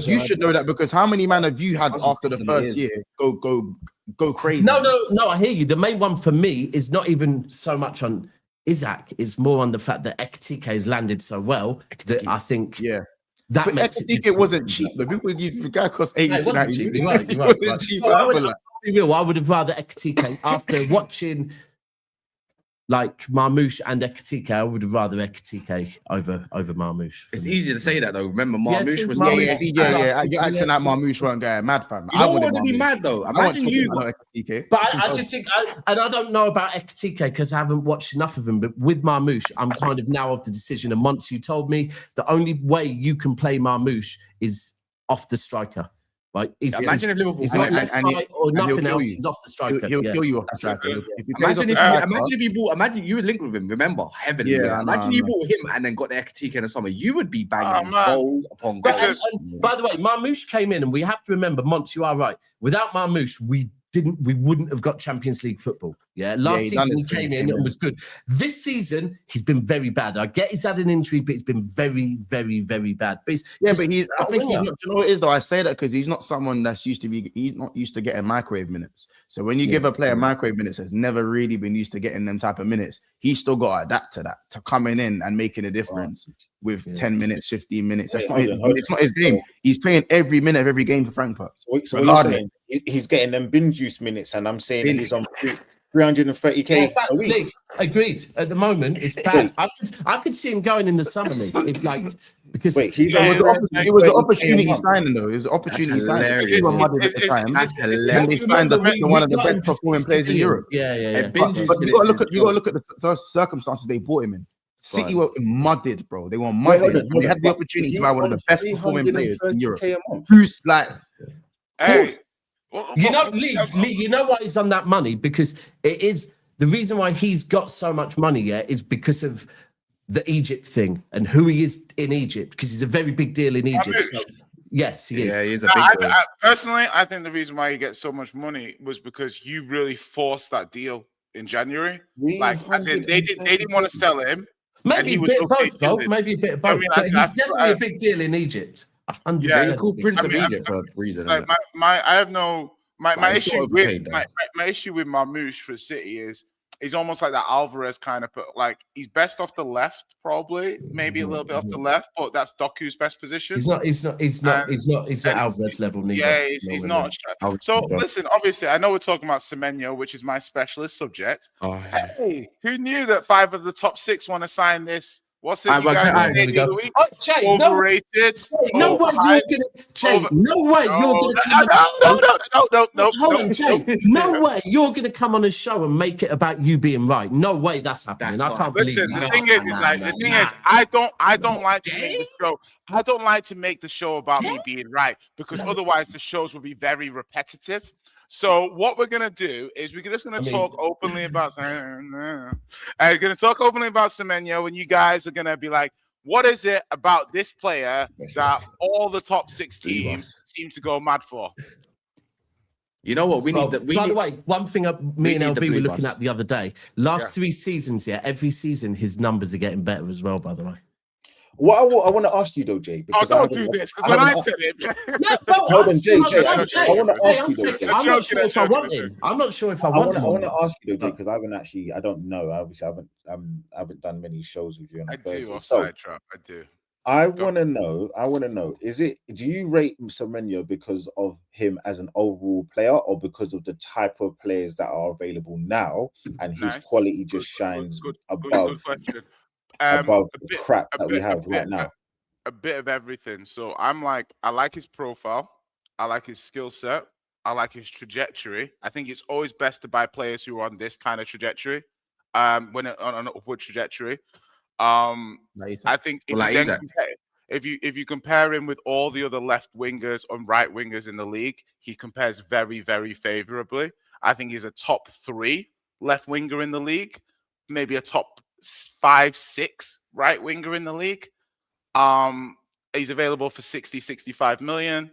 You should know that because how many man have you had after the first year go crazy? No, I hear you. The main one for me is not even so much on Isaac, it's more on the fact that Ekitike has landed so well that I think that but makes it wasn't cheap. But people give the guy cost 80 to 90. It wasn't cheap. I would have rather Ekitike after watching like Marmoush and Ekitike, I would rather Ekitike over Marmoush. It's easy to say that though. Remember, Marmoush was Marmoush You're acting like Marmoush weren't going mad, fam. You don't want to be mad though. Imagine you. But I just think, and I don't know about Ekitike because I haven't watched enough of him. But with Marmoush, I'm kind of now of the decision. And once you told me the only way you can play Marmoush is off the striker. Like, imagine if Liverpool he's not left side or nothing else. He's off the striker. He'll kill you off the striker. Imagine if you bought. Imagine you would link with him. Remember, heavily. Yeah, imagine you bought him and then got the Ekitike in the summer. You would be banging goals upon goals. And by the way, Marmoush came in, and we have to remember, Mont, you are right. Without Marmoush, we wouldn't have got Champions League football. Yeah, last season he came in and was good. This season he's been very bad. I get he's had an injury, but he's been very, very, very bad. But I think he's not. You know what it is though? I say that because he's not someone that's used to be. He's not used to getting microwave minutes. So when you give a player microwave minutes, has never really been used to getting them type of minutes. He's still got to adapt to that, to coming in and making a difference with 10 minutes, 15 minutes. That's not his. It's not his game. He's playing every minute of every game for Frankfurt. So what you're saying, he's getting them bin juice minutes, and I'm saying he's on 330k a week. Agreed. At the moment, it's bad. I could see him going in the summer league. Because it was the opportunity signing though. It was the opportunity signing. That's hilarious. And they signed one of the best performing players in Europe. Yeah. But you got to look at the circumstances they bought him in. City were mudded, bro. They were mudded. They had the opportunity to buy one of the best performing players in Europe. Who's like, you know, Lee, you know why he's on that money? Because it is the reason why he's got so much money, is because of the Egypt thing and who he is in Egypt, because he's a very big deal in Egypt. So, yes, he is. Yeah, he is a big deal. Personally, I think the reason why he gets so much money was because you really forced that deal in January. Like, as in, they didn't want to sell him. Maybe a bit of both, though. Maybe a bit of both. I mean, but he's definitely a big deal in Egypt. 100%. Yeah, they call Prince of Egypt for a reason. Like I have no my issue with my issue with Marmoush for City is he's almost like that Alvarez kind of like he's best off the left, probably maybe a little bit off the left, but that's Doku's best position. He's not Alvarez level neither. Yeah, he's not. So listen, obviously, I know we're talking about Semenyo, which is my specialist subject. Hey, who knew that 5 of the top 6 want to sign this? What's it? Overrated. No way you're gonna. No way you're gonna. No. Hold on, Jay. No way you're gonna come on a show and make it about you being right. No way that's happening. I can't believe. Listen, the thing is, I don't like to make the show. I don't like to make the show about me being right because otherwise the shows will be very repetitive. So what we're gonna do is we're just gonna talk openly about. We're gonna talk openly about Semenyo, and you guys are gonna be like, "What is it about this player that all the top 6 teams seem to go mad for?" You know what? By the way, one thing me and LB were looking at the other day. Last 3 seasons, every season his numbers are getting better as well. By the way. What I want to ask you though, Jay, because don't do this. When I said it, hold on, Jay. I want to ask you though. I'm not sure if I want him. I'm not sure if I want him. I want to ask you though, Jay, because I don't know. Obviously, I haven't done many shows with you. On I do. So, I do. I want to know. Do you rate Semenyo because of him as an overall player, or because of the type of players that are available now, and his quality just shines above? Above the crap that we have right now. A bit of everything. So I'm like, I like his profile. I like his skill set. I like his trajectory. I think it's always best to buy players who are on this kind of trajectory. When on an upward trajectory. I think if you compare him with all the other left wingers and right wingers in the league, he compares very, very favorably. I think he's a top 3 left winger in the league, maybe a top 5-6 right winger in the league. He's available for 60-65 million.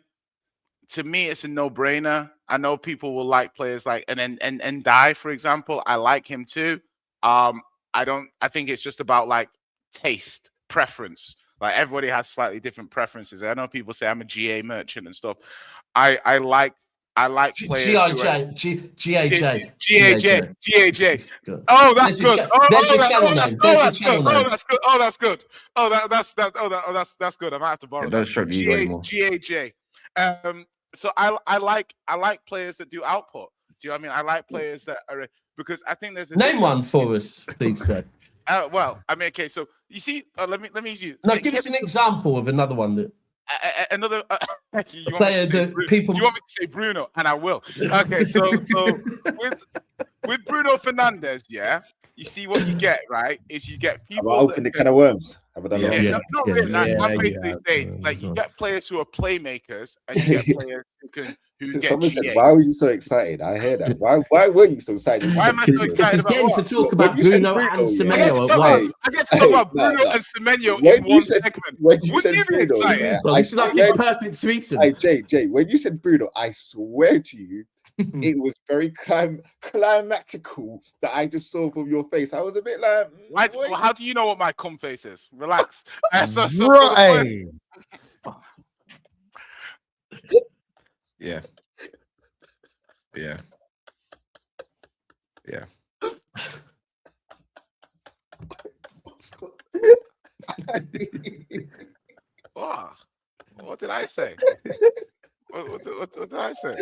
To me, it's a no-brainer. I know people will like players like and Die, for example. I like him too. I think it's just about like taste, preference. Like everybody has slightly different preferences. I know people say I'm a GA merchant and stuff. I like players. GAJ. Oh, that's good. That's good. That's good. I might have to borrow. Don't show you anymore. GAJ. So I like players that do output. Do you know what I mean? I like players that are because I think there's a Name one for us, please, Greg. Well, I mean, okay, so you see, let me use you. No, give us an example of another one that another you want player that people. You want me to say Bruno, and I will. Okay, so with Bruno Fernandes, yeah, you see what you get, right? Is you get people. Open the can of worms. Have I done that? Yeah, not really. I'm basically saying, like, you get players who are playmakers, and you get players who get. Someone said, "Why were you so excited?" I heard that. Why were you so excited? Why am I so excited He's getting to talk about Bruno and Semenyo at once. I get to talk about Bruno and Semenyo in one segment. When you said Bruno, yeah, it's like a perfect threesome. Jay, when you said Bruno, I swear to you, it was very climactical that I just saw from your face. I was a bit like, how do you know what my cum face is? Relax. Right. Yeah. Yeah. Yeah. What did I say? What did I say?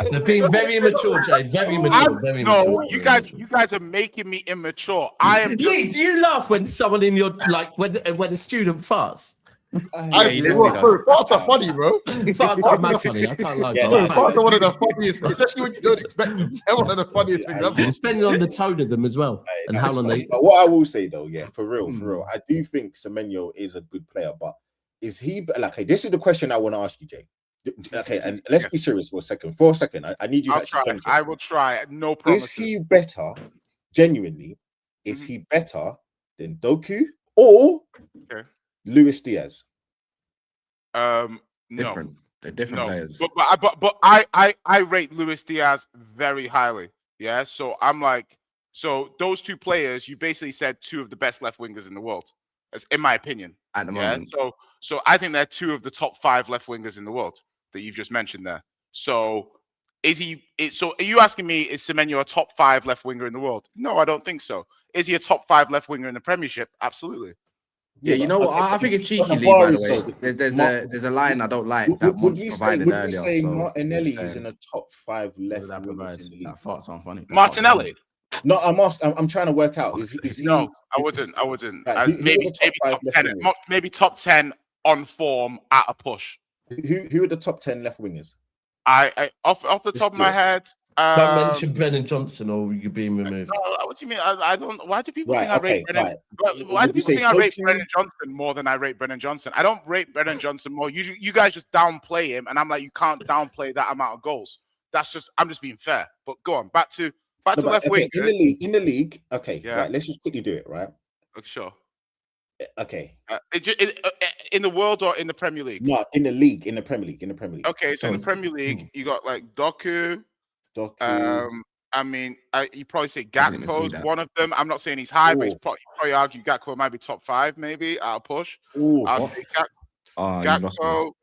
They're being very immature, Jay. Very immature. Very no, immature. you guys are making me immature. I am. Do you laugh when someone in your when a student farts? Farts are funny, bro. Farts are mad funny. I can't lie. Farts are one of the funniest, especially when you don't expect them. They're one of the funniest things ever. Depending on the tone of them as well, and how long they. But what I will say though, yeah, for real, I do think Semenyo is a good player, but is he like? Hey, this is the question I want to ask you, Jay. Okay, and let's be serious for a second. I need you. I will try. No promises. Is he better? Genuinely, is he better than Doku or Luis Diaz? Different. No. They're different players. But I rate Luis Diaz very highly. Yeah. So I'm like, so those two players, you basically said two of the best left wingers in the world. That's in my opinion. At the moment. So I think they're two of the top 5 left wingers in the world that you've just mentioned there. So so are you asking me, is Semenyo a top 5 left winger in the world? No, I don't think so. Is he a top 5 left winger in the Premiership? Absolutely. Yeah, you know what? I think it's cheeky, Lee, by the way. There's a line I don't like that Mont's provided earlier. Would you say Martinelli is in a top 5 left wingers in the league? That farts aren't funny. Martinelli? No, I'm trying to work out. Is he, no, I wouldn't. Maybe top 10 on form at a push. Who are the top 10 left wingers? I off the top of my head. Don't mention Brennan Johnson, or you're being removed. No, what do you mean? I don't. Why do people think I rate Brennan? Why do people think I rate Brennan Johnson more than I rate Brennan Johnson? I don't rate Brennan Johnson more. You guys just downplay him, and I'm like, you can't downplay that amount of goals. I'm just being fair. But go on, back to left wing. In the league. Okay, yeah. Right. Let's just quickly do it. Right. Sure. Okay. In the world or in the Premier League? No, in the league, in the Premier League, Okay, so in the Premier League, you got like Doku. I mean, you probably say Gakpo is one of them. I'm not saying he's high, but you probably argue Gakpo might be top 5, maybe. I'll push. I'll say Gakpo.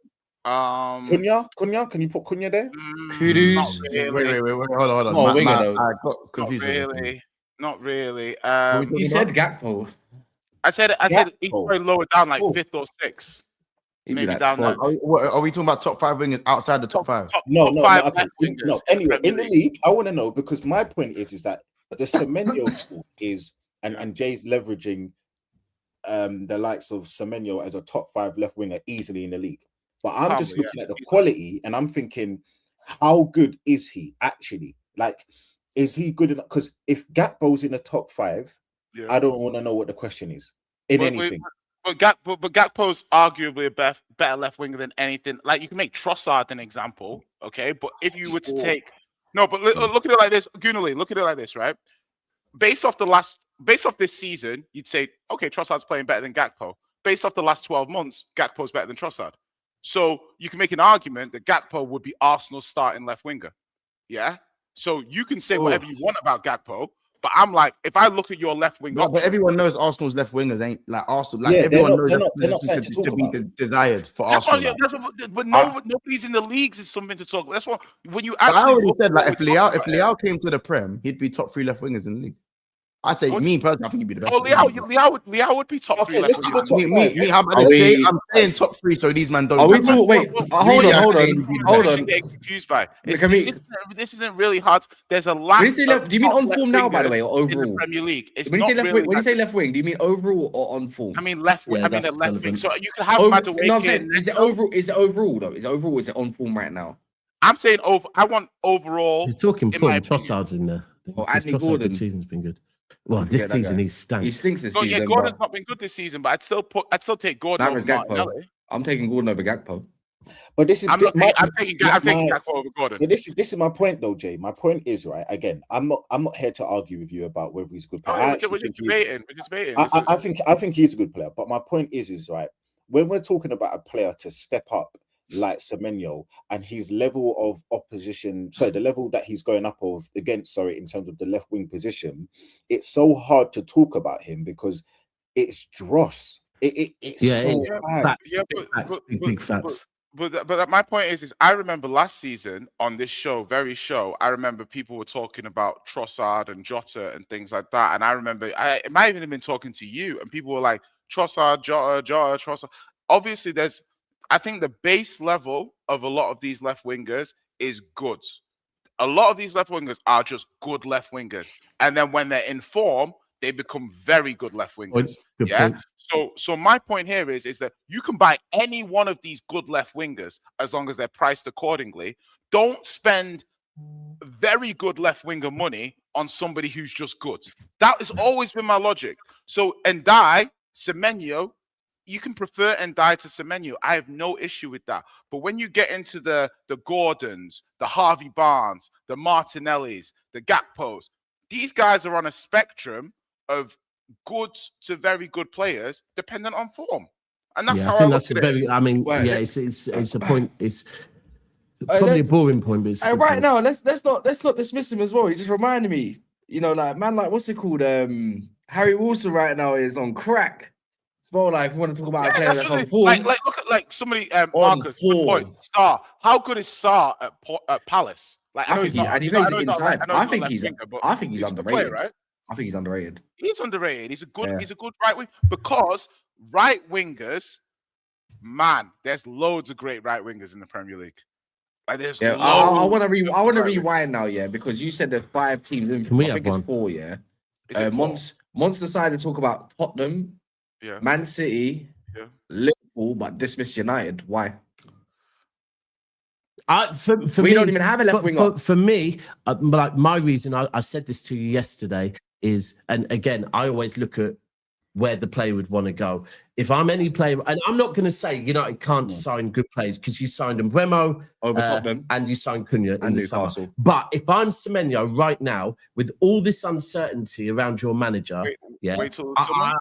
Cunha, can you put Cunha there? Kudus. Really. Wait, hold on. I got confused. Not really. You said Gakpo. I said he's probably lower down, like 5th or 6th. Maybe like down there. Are we talking about top 5 wingers outside the top 5? No. Anyway, in the league, I want to know, because my point is that the Semenyo tool is, and Jay's leveraging the likes of Semenyo as a top 5 left winger easily in the league. But I'm just looking at the quality, and I'm thinking, how good is he actually? Like, is he good enough? Because if Gakpo's in the top 5, I don't want to know what the question is in anything. But Gakpo's arguably a better left winger than anything. Like, you can make Trossard an example, okay? But if you were to take look at it like this, Gunali, look at it like this, right? Based off this season, you'd say, okay, Trossard's playing better than Gakpo. Based off the last 12 months, Gakpo's better than Trossard. So you can make an argument that Gakpo would be Arsenal's starting left winger. Yeah. So you can say whatever you want about Gakpo. But I'm like, if I look at your left wing, but everyone knows Arsenal's left wingers ain't like Arsenal. Like everyone knows to be desired for Arsenal. But nobody's in the leagues is something to talk about. That's what when you. I already said, like, if Leao came to the Prem, he'd be top 3 left wingers in the league. I say, Good. me personally, I think he'd be the best. Oh, Leao would be top Okay, three. let's Left do winger. the top five. Me, how about Are the Jay? we- I'm saying top 3, so these man don't. Are we come talking? back. Wait, Well, hold really, on, hold I'm on, saying- hold I'm on. getting confused by. It's, Can we- this isn't really hard. There's a lack. When you say of left, do you mean top on left form now, by the wingers way, or in the overall? Premier League? It's When you not say left really wing, when you like- say left wing, do you mean overall or on form? I mean left wing. Yeah, I mean that's the left wing. relevant. So you can have No, Madueke I'm saying, in is it left. overall? Is it overall though? Is it overall? Is it on form right now? I'm saying over. I want overall. He's talking in my putting Trossard's in there. Oh, Because Anthony Trossard Gordon. this season's been good. Well, Forget this that season guy. he stank. He stinks this Oh season. yeah, Gordon's but not been good this season, but I'd still take Gordon That over was Gakpo. Martinelli. I'm taking Gordon over Gakpo. But this is I'm taking Gakpo over Gordon. But this is my point, though, Jay. My point is, right, again, I'm not here to argue with you about whether he's a good player. I actually We're think just debating. We're just debating. I think he's a good player. But my point is right, when we're talking about a player to step up like Semenyo and his level of opposition, so the level that he's going up against, in terms of the left wing position, it's so hard to talk about him because it's dross. It's Yeah, so it's bad. facts, Yeah, big facts, big facts. But my point is I remember last season on this show, I remember people were talking about Trossard and Jota and things like that. And I remember it might even have been talking to you, and people were like, Trossard, Jota, Trossard. Obviously, I think the base level of a lot of these left wingers is good. A lot of these left wingers are just good left wingers. And then when they're in form, they become very good left wingers. Good Yeah. point. So my point here is that you can buy any one of these good left wingers as long as they're priced accordingly. Don't spend very good left winger money on somebody who's just good. That has always been my logic. So Ndai, Semenyo, you can prefer Ndai to Semenyo. I have no issue with that. But when you get into the Gordons, the Harvey Barnes, the Martinellis, the Gakpos, these guys are on a spectrum of good to very good players, dependent on form, and that's Yeah, how I think look that's a at it. very. I mean, Well, yeah, it's a point. It's probably a let's- boring point, but it's a good Right point. now, let's not dismiss him as well. He just reminded me, like what's it called? Harry Wilson right now is on crack. It's more like we want to talk about a player that's on form. Like look at somebody, Marcus. Good point. Sarr. How good is Sarr at Palace? Like, I think he plays inside. I think he's he's a good player, underrated. right? I think he's underrated. He's underrated. He's a good Yeah. right wing because right wingers, man, there's loads of great right wingers in the Premier League. Like there's Yeah, I want to loads I want to of right rewind now, yeah, because you said there's 5 teams in. Can we I have think one? it's 4, yeah. wingers. Is it four? Monts decided to talk about Tottenham, Yeah. Man City, Yeah. Liverpool, but dismissed United. Why? For We me, don't even have a left winger. For me, like my reason, I said this to you yesterday, is, and again, I always look at where the player would want to go. If I'm any player, and I'm not going to say United can't sign good players because you signed Mbeumo Over Tottenham and you signed Cunha in and the summer. Newcastle. But if I'm Semenyo right now, with all this uncertainty around your manager, Wait till summer.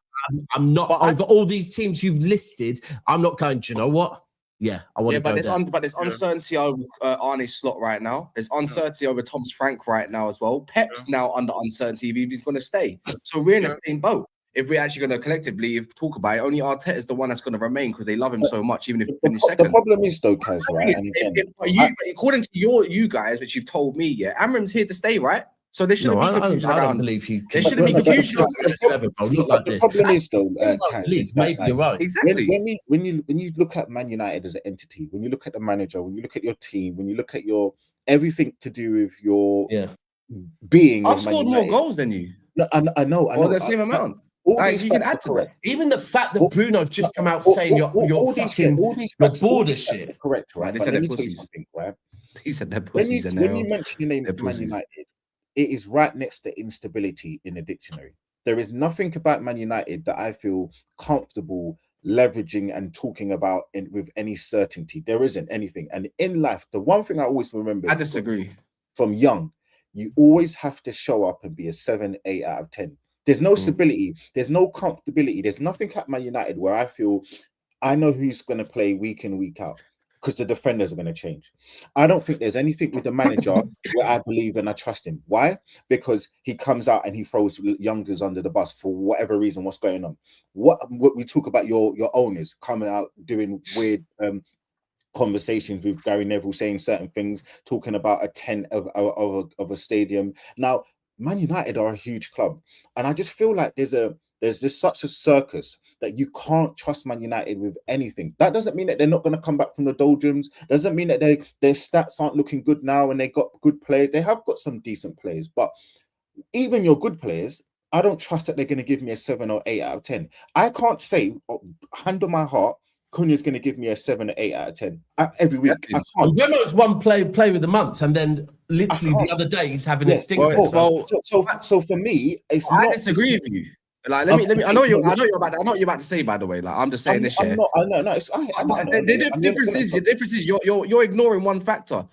I'm not But over all these teams you've listed. I'm not going. Do you know what? Yeah, I want Yeah, to but go there's there. but there's uncertainty over Arne's slot right now. There's uncertainty over Thomas Frank right now as well. Pep's now under uncertainty if he's going to stay. So we're in the same boat. If we're actually going to collectively talk about it, only Arteta is the one that's going to remain because they love him so much, even if he finishes The second. problem is, though, Kaz, right? And again, According to you guys, which you've told me, yeah, Amram's here to stay, right? So there shouldn't No, be I confusion don't around. believe he. There shouldn't be But- confusion. Not like the this. problem is, though, Kaz, Please, is that, maybe like, you're right. Exactly. when you look at Man United as an entity, when you look at the manager, when you look at your team, when you look at your everything to do with your being, I've with Man scored more United- goals than you. No, I know. Or the same amount. All Like, these you can facts add are to that. correct. Even the fact that Bruno's just come out All- saying all- you're all these fucking facts- you're all bored of these facts shit. are correct, right? Right, they But said let they're me tell you pussies. something, right? He said they're When pussies you mention the name they're Man pussies. United, it is right next to instability in the dictionary. There is nothing about Man United that I feel comfortable leveraging and talking about with any certainty. There isn't anything. And in life, the one thing I always remember I disagree. from young, you always have to show up and be a 7, 8 out of 10. There's no stability, there's no comfortability, there's nothing at Man United where I feel I know who's going to play week in, week out because the defenders are going to change. I don't think there's anything with the manager where I believe and I trust him. Why? Because he comes out and he throws youngers under the bus for whatever reason. What's going on? What we talk about your owners coming out doing weird conversations with Gary Neville, saying certain things, talking about a tent of a stadium. Now, Man United are a huge club, and I just feel like there's just such a circus that you can't trust Man United with anything. That doesn't mean that they're not going to come back from the doldrums. Doesn't mean that their stats aren't looking good now and they got good players. They have got some decent players, but even your good players, I don't trust that they're going to give me a 7 or 8 out of 10. I can't say, hand on my heart, Cunha's going to give me a 7 or 8 out of 10 every week. I can't. Wemmo's one play of the month, and then literally the other day he's having a stinker. So for me, it's I disagree with you. Like, let me. I know you're about to say. By the way, like, I'm just saying this shit. The difference is you're ignoring one factor.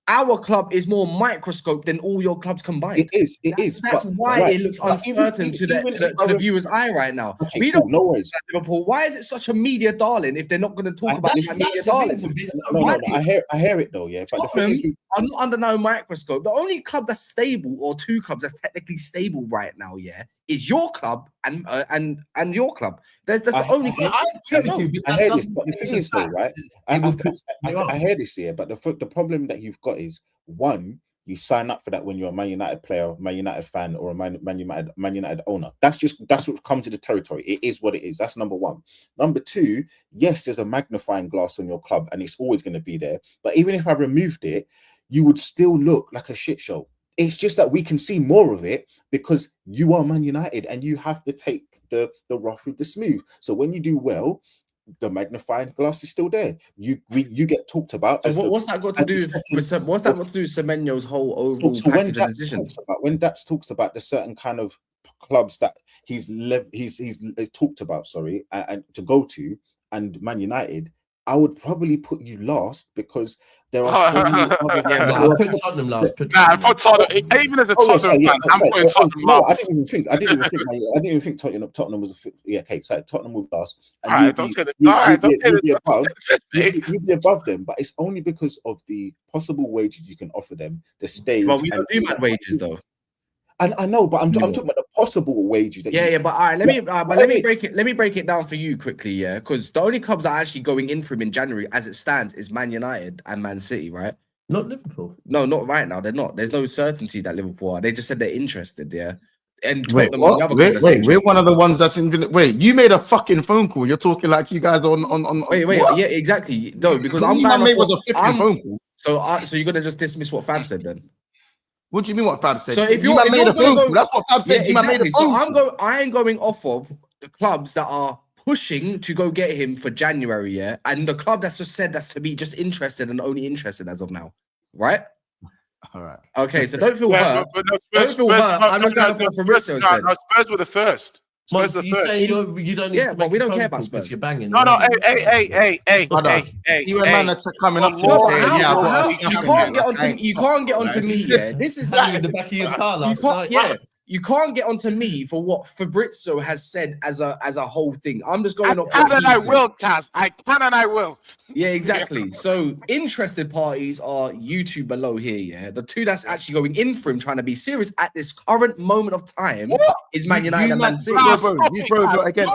Our club is more microscope than all your clubs combined. It is. That's why it looks uncertain to the viewer's eye right now. Okay, we cool, don't no worries. Liverpool. Why is it such a media darling if they're not going to talk about it? Media darling. No, I hear it though, yeah. But the thing is, I'm not under no microscope. The only club that's stable, or two clubs that's technically stable right now, yeah, is your club and your club. That's the only club. I hear this, but the thing is though, right? I hear this here, but the problem that you've got is, one, you sign up for that when you're a Man United player, Man United fan, or a Man United owner. That's what comes to the territory. It is what it is. That's number one. Number two, yes, there's a magnifying glass on your club, and it's always going to be there. But even if I removed it, you would still look like a shit show. It's just that we can see more of it because you are Man United, and you have to take the rough with the smooth. So when you do well, the magnifying glass is still there. You get talked about. So what's that got to do with Semenyo's whole overall package of decisions? When Daps talks about the certain kind of clubs that he's talked about, and to go to, and Man United, I would probably put you last because there are so many other. I put Tottenham last. Put Tottenham. Even as a Tottenham fan, I'm putting Tottenham last. I didn't even think Tottenham was Tottenham was last. And you'd be above them, but it's only because of the possible wages you can offer them. The stage. Well, we don't do mad wages though. And I know, but I'm talking about the possible wages. But all right, let me break it down for you quickly, yeah, because the only clubs that are actually going in for him in January, as it stands, is Man United and Man City, right? Not Liverpool. No, not right now. They're not. There's no certainty that Liverpool are. They just said they're interested, yeah. And wait, we're one of the ones that's in. Wait, you made a fucking phone call. You're talking like you guys on. Wait, what? yeah, exactly. No, because was a flipping phone call. So you're gonna just dismiss what Fab said then? What do you mean what Fab said? So if you made a phone call, that's what Fab said. You made a phone call. I am going off of the clubs that are pushing to go get him for January, yeah, and the club that's just said that's to be just interested and only interested as of now, right? All right. Okay, so don't feel hurt. Don't feel hurt. I'm just going for Fabrizio said. No, Spurs were the first. Spurs you say you don't. Yeah, but we don't care about Spurs. You're banging. No, hey. You and man are coming up to you can't get onto me. Yeah, this is in the back of your car last night. Yeah. You can't get onto me for what Fabrizio has said as a whole thing. I'm just going off. I can and I will. Yeah, exactly. So interested parties are you two below here. Yeah, the two that's actually going in for him, trying to be serious at this current moment of time, is Man United and Man City. Bro, again.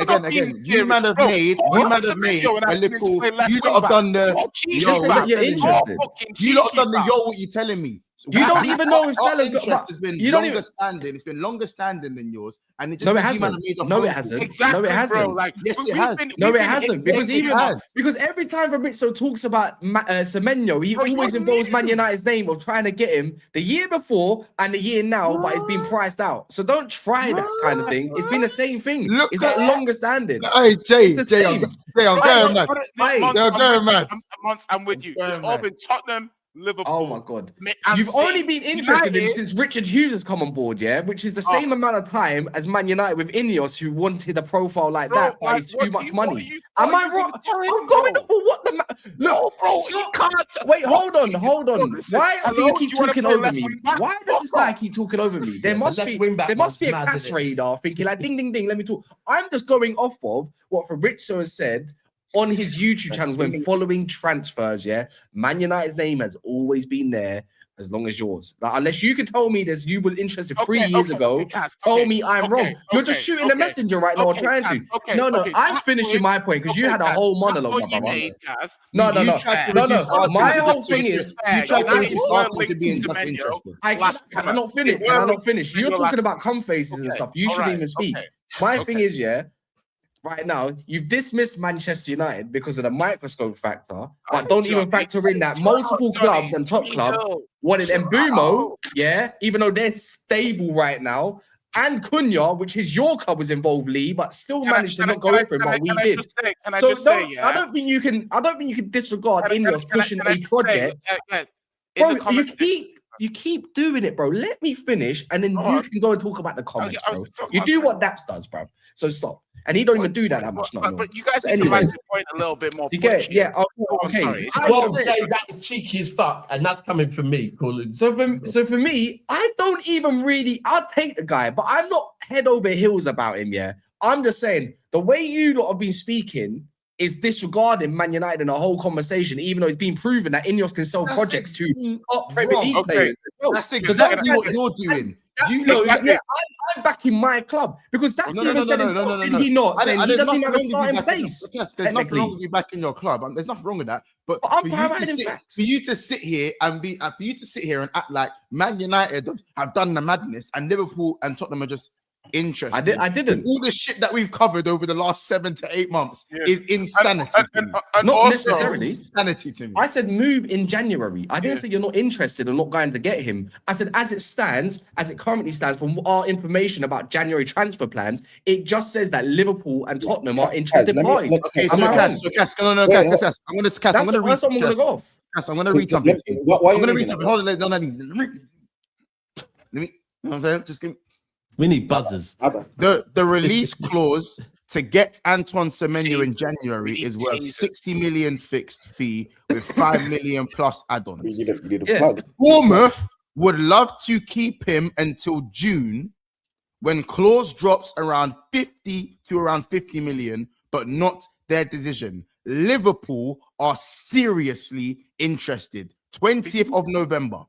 You might have made a little. You lot have done the. You're interested. You lot have done the. What you telling me? You don't even know if Salah's got. Has been longer standing. It's been longer standing than yours, and it just it hasn't. No, it hasn't. Exactly, no, it hasn't. Bro, like, yes, it has. No, it hasn't. Because because every time Fabrizio talks about Semenyo, he always involves Man United's name of trying to get him the year before and the year now, but it's been priced out. So don't try that kind of thing. It's been the same thing. It's not longer standing. Hey, Jay, I'm going mad. I'm with you. It's all been Tottenham, Liverpool. Oh my God. You've only been interested in since Richard Hughes has come on board, yeah? Which is the same amount of time as Man United with Ineos, who wanted a profile like that, but it's too much money. Am I wrong? I'm going over what the look, bro, you can't. Wait, hold on. Why do you keep talking over me? Why does this guy keep talking over me? There must be a cash radar thinking like ding ding ding, let me talk. I'm just going off of what Fabrizio has said on his YouTube channels when following transfers, yeah. Man United's name has always been there. as long as yours. Like, unless you could tell me you were interested 3 years ago, tell me I'm wrong. You're just shooting the messenger right now, or trying to. No, I'm finishing my point because you had a whole monologue, my brother. No. My whole thing is, you tried to reduce Arsenal to being just interested. Can I not finish? You're talking about cum faces and stuff. You shouldn't even speak. My thing is, right now, you've dismissed Manchester United because of the microscope factor, but don't even factor in that multiple clubs and top clubs wanted Mbumo, even though they're stable right now, and Cunha, which is your club, was involved, Lee, but still managed to not go for him, but we did. I don't think you can disregard Ineos pushing a project. Bro, you keep doing it, bro. Let me finish, and then you can go and talk about the comments, bro. You do what Daps does, bro. So stop. And he don't even do that much no more. But you guys need to make the point a little bit more. You get, okay. Well, Jay, that is cheeky as fuck, and that's coming from me, Colin. So for me, I don't even really. I'll take the guy, but I'm not head over heels about him. Yeah, I'm just saying the way you lot have been speaking is disregarding Man United in the whole conversation, even though it's been proven that Ineos can sell projects to top Premier League players. That's exactly what you're doing. I'm backing my club because that's even said himself. Did he not? Saying he doesn't even have a starting place. Yes, there's nothing wrong with you backing your club. There's nothing wrong with that. But for you to sit here and act like Man United have done the madness and Liverpool and Tottenham are just interested. I didn't. All the shit that we've covered over the last 7 to 8 months is insanity. And not also, necessarily insanity to me. I said move in January. I didn't say you're not interested or not going to get him. I said as it currently stands, from our information about January transfer plans, it just says that Liverpool and Tottenham are interested parties. Okay, so Cass, I'm going to read something. I'm going to read something. I'm going to read something. Hold on, let me. You know what I'm saying? Just give me. We need buzzers. The release clause to get Antoine Semenyo in January is worth 60 million fixed fee with 5 million plus add-ons. Bournemouth would love to keep him until June, when clause drops around 50 to around 50 million, but not their decision. Liverpool are seriously interested. 20th of November.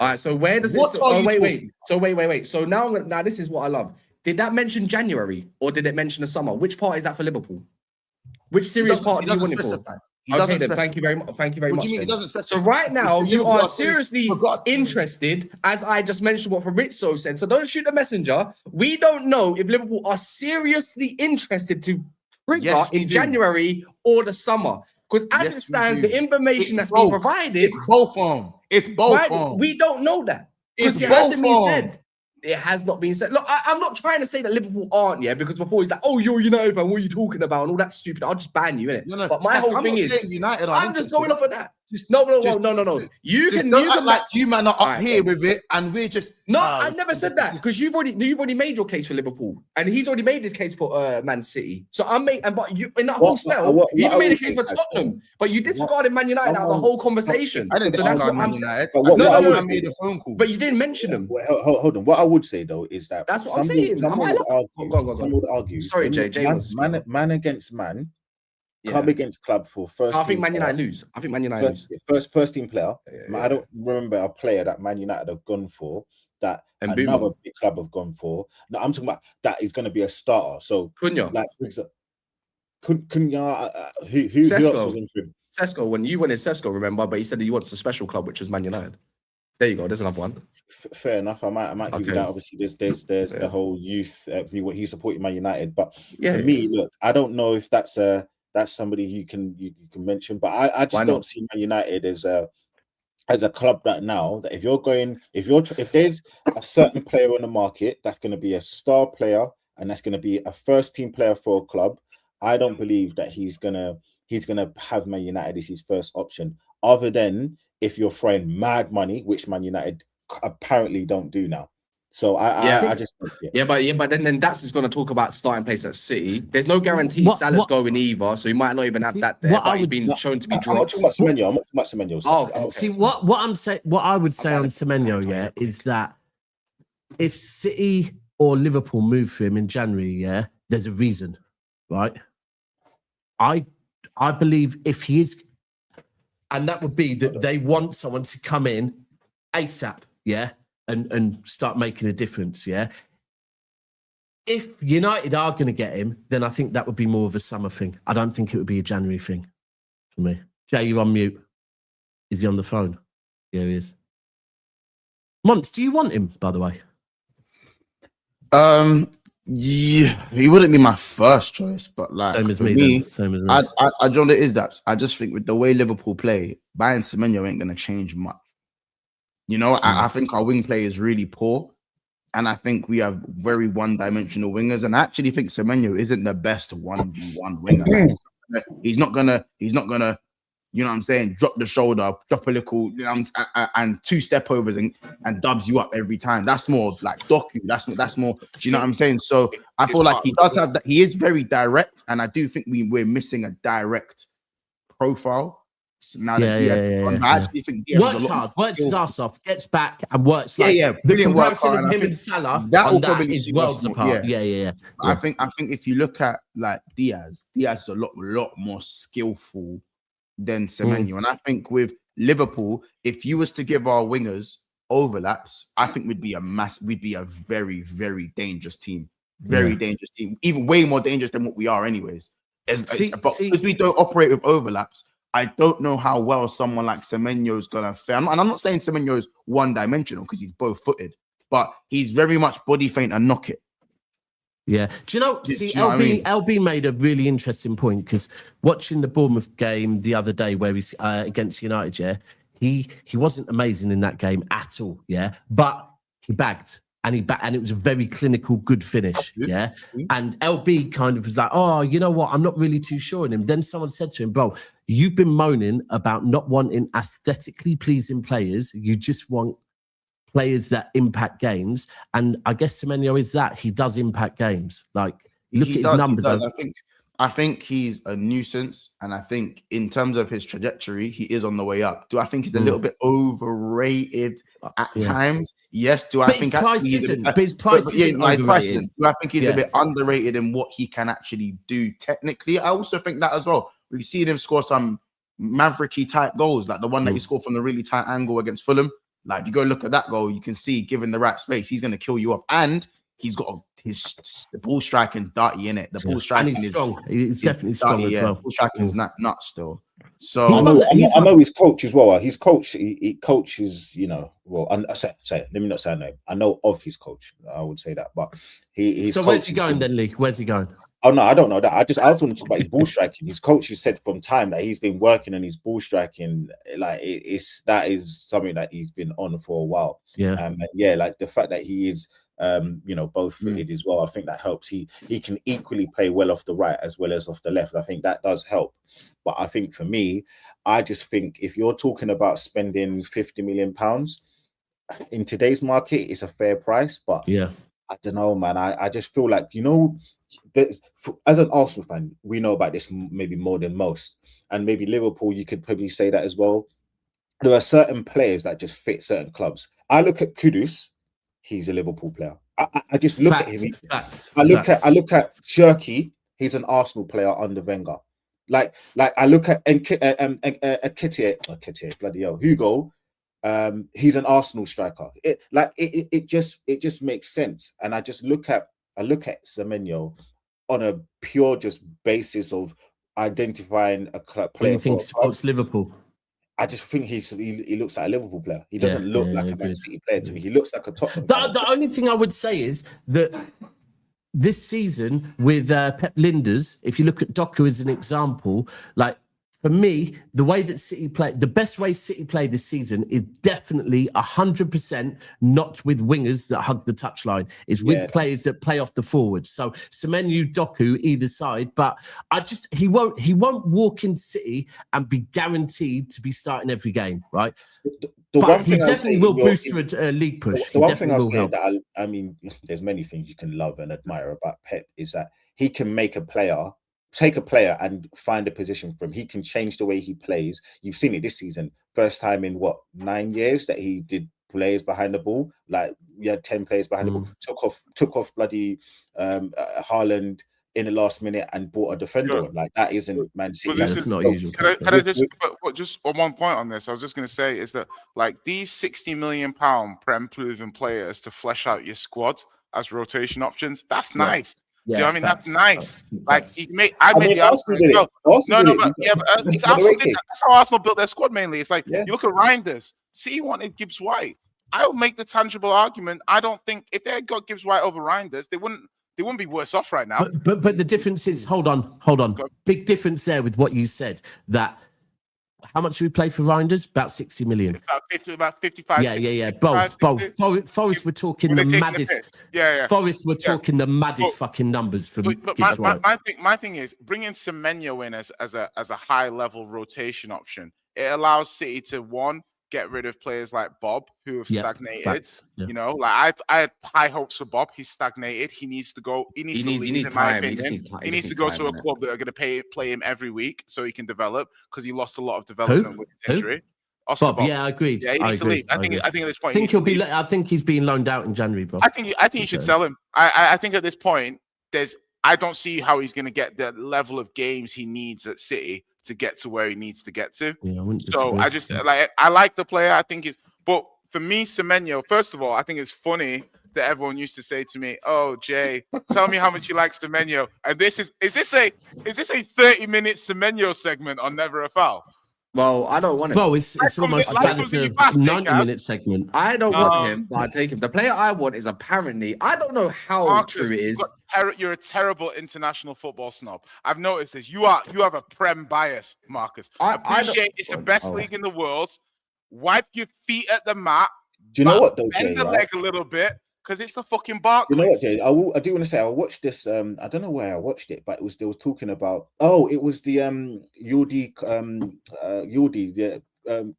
All right, so where does it? Wait. So now this is what I love. Did that mention January or did it mention the summer? Which part is that for Liverpool? Which serious part do you want it for? Okay, then thank you very much. Thank you very much. What do you mean it doesn't specify? So right now you are seriously interested, as I just mentioned what Fabrizio said. So don't shoot the messenger. We don't know if Liverpool are seriously interested to trigger in January or the summer. Because as it stands, the information that's being provided, it's both of them. It's both of them. We don't know that. Because it hasn't been said. It has not been said. Look, I'm not trying to say that Liverpool aren't, because before he's like, oh, you're United fan, what are you talking about? And all that stupid. I'll just ban you, innit? No, but my whole thing is, I'm just going off of that. No. You can act like you man are up here with it, and we're just. No, I never said that because you've already made your case for Liverpool, and he's already made his case for Man City. So but you in that whole spell, you even made a case for Tottenham, but you disregarded Man United out of the whole conversation. I didn't disregard Man United. I made a phone call, but you didn't mention them. Hold on. What I would say though is that that's what I'm saying. Someone would argue. Sorry, Jay. Man against man. Club against club for first. I think Man United lose. First team player. I don't remember a player that Man United have gone for that another big club have gone for. No, I'm talking about that is going to be a starter. So Cunha, like for example, Cunha, who Sesko. When you wanted Sesko, remember, but he said that he wants a special club, which is Man United. There you go. There's another one. Fair enough. I might give you that. Obviously, there's the whole youth what he's supporting Man United. But for me, look, I don't know if that's somebody you can mention, but I just don't see Man United as a club right now that if there's a certain player on the market that's going to be a star player and that's going to be a first team player for a club, I don't believe that he's gonna have Man United as his first option, other than if you're throwing mad money, which Man United apparently don't do now. So I just but then that's just going to talk about starting place at City. There's no guarantee Salah's going either, so he might not even have that there. But he's been shown to be dropped. I'm not talking about Semenyo. See what I'm saying. What I would say on Semenyo, is that if City or Liverpool move for him in January, there's a reason, right? I believe if he is, and that would be that they want someone to come in ASAP, yeah, and start making a difference, yeah. If United are going to get him, then I think that would be more of a summer thing. I don't think it would be a January thing for me. Jay, you're on mute. Is he on the phone? Yeah, he is. Mons, do you want him, by the way? Yeah, he wouldn't be my first choice, but like Same as for me. me, Then. Same as me. I John, it is that. I just think with the way Liverpool play, buying Semenyo ain't gonna change much. You know, I think our wing play is really poor, and I think we have very one-dimensional wingers. And I actually think Semenyo isn't the best 1v1 winger. He's not gonna, you know what I'm saying, drop the shoulder, drop a little, you know, and 2 step overs and dubs you up every time. That's more like Doku. That's more. Do you know what I'm saying? So I feel like he does have that. He is very direct, and I do think we're missing a direct profile. So now that Diaz is gone, I actually think Diaz works hard, works his ass off, gets back and works. The comparison of him and Salah that on that is worlds apart. Yeah. I think if you look at like Diaz is a lot more skillful than Semenyo. And I think with Liverpool, if you was to give our wingers overlaps, I think we'd be a very, very dangerous team. Dangerous team. Even way more dangerous than what we are anyways. Because we don't operate with overlaps, I don't know how well someone like Semenyo is gonna fare. And I'm not saying Semenyo is one-dimensional because he's both-footed, but he's very much body feint and knock it. Yeah. Do you know, LB made a really interesting point because watching the Bournemouth game the other day where he's against United, yeah, he wasn't amazing in that game at all, yeah, but he bagged and it was a very clinical, good finish, yeah. And LB kind of was like, oh, you know what, I'm not really too sure in him. Then someone said to him, bro, you've been moaning about not wanting aesthetically pleasing players. You just want players that impact games, and I guess Semenyo is that. He does impact games. Like, look at his numbers. I think he's a nuisance, and I think in terms of his trajectory, he is on the way up. Do I think he's a little bit overrated at times? Yes. Do I think his price isn't? But his price isn't overrated. Do I think he's a bit underrated in what he can actually do technically? I also think that as well. We've seen him score some mavericky type goals, like the one that he scored from the really tight angle against Fulham. Like, if you go look at that goal, you can see, given the right space, he's going to kill you off. And he's got the ball striking's dirty in it. The ball striking is strong. He's definitely strong as well. Ball striking's not still. So I know his coach as well. His coach, he coaches, you know. Well, let me not say I know. I know of his coach. I would say that, but he. So where's he going then, Lee? Where's he going? Oh no, I don't know that. I was want to talk about his ball striking. His coach has said from time that he's been working on his ball striking. Like that is something that he's been on for a while. Yeah, and like the fact that he is, both footed as well. I think that helps. He can equally play well off the right as well as off the left. I think that does help. But I think for me, I just think if you're talking about spending £50 million in today's market, it's a fair price. But yeah, I don't know, man. I just feel like, you know, as an Arsenal fan, we know about this maybe more than most, and maybe Liverpool, you could probably say that as well. There are certain players that just fit certain clubs. I look at Kudus, he's a Liverpool player. I just look at him. I look at Cherki, he's an Arsenal player under Wenger. Like I look at Nketiah, bloody hell, Hugo. He's an Arsenal striker. It just makes sense. And I look at Semenyo on a pure just basis of identifying a player. What do you think supports Liverpool? I just think he looks like a Liverpool player. He doesn't look like a Man City player to me. He looks like a Tottenham. The only thing I would say is that this season with Pep Linders, if you look at Doku as an example, like, for me, the way that City play, the best way City play this season is definitely 100% not with wingers that hug the touchline. It's with players that play off the forward. So Semenyo, Doku, either side. But he won't walk in City and be guaranteed to be starting every game, right? But he definitely will boost a league push. The one thing I'll say that I mean, there's many things you can love and admire about Pep is that he can make take a player and find a position for him. He can change the way he plays. You've seen it this season. First time in 9 years that he did players behind the ball. Like, we had 10 players behind the ball. Took off bloody Haaland. in the last minute and brought a defender Sure. on. Like that isn't Man City. Well, That's not So, usual. Can I just on one point on this? I was just going to say is that like these £60 million Prem proven players to flesh out your squad as rotation options. That's nice. Do you know what I mean? That's nice. Like I made the Arsenal argument. did it. Arsenal did it. But yeah, but it's Arsenal did that. That's how Arsenal built their squad mainly. It's like you look at Reinders. City wanted Gibbs White. I will make the tangible argument. I don't think if they had got Gibbs White over Reinders, they wouldn't be worse off right now. But the difference is, hold on. Big difference there with what you said. That how much do we play for Reinders? About 60 million. About 55. Yeah. Both. Forest were talking the maddest. Forest were talking the maddest fucking numbers for. But my thing is bringing Semenyo in as a high level rotation option. It allows City to get rid of players like Bob who have stagnated. You know, like I had high hopes for Bob. He's stagnated. He needs to go. He needs time. He needs to go to a club that are going to play him every week so he can develop because he lost a lot of development with his injury. Bob, yeah, I agreed. Yeah, he needs to leave. I think at this point, I think he's being loaned out in January, bro. I think you should sell him. I think at this point, I don't see how he's going to get the level of games he needs at City to get to where he needs to get to. Yeah, I just I like the player. I think but for me, Semenyo, first of all, I think it's funny that everyone used to say to me, "Oh, Jay, tell me how much you like Semenyo." And is this a 30-minute Semenyo segment on Never a Foul? Well, I don't want it. Well, it's almost like it's a 90-minute segment. I don't want him, but I take him. The player I want is apparently, I don't know how Marcus, true it is. You're a terrible international football snob. I've noticed this. You have a Prem bias, Marcus. I appreciate it's the best league in the world. Wipe your feet at the mat. Do you know what though, Bend Jay? the leg a little bit because it's the fucking Barclays. You know what, Jay? I do want to say I watched this. I don't know where I watched it, but they was talking about. Oh, it was the Jordi,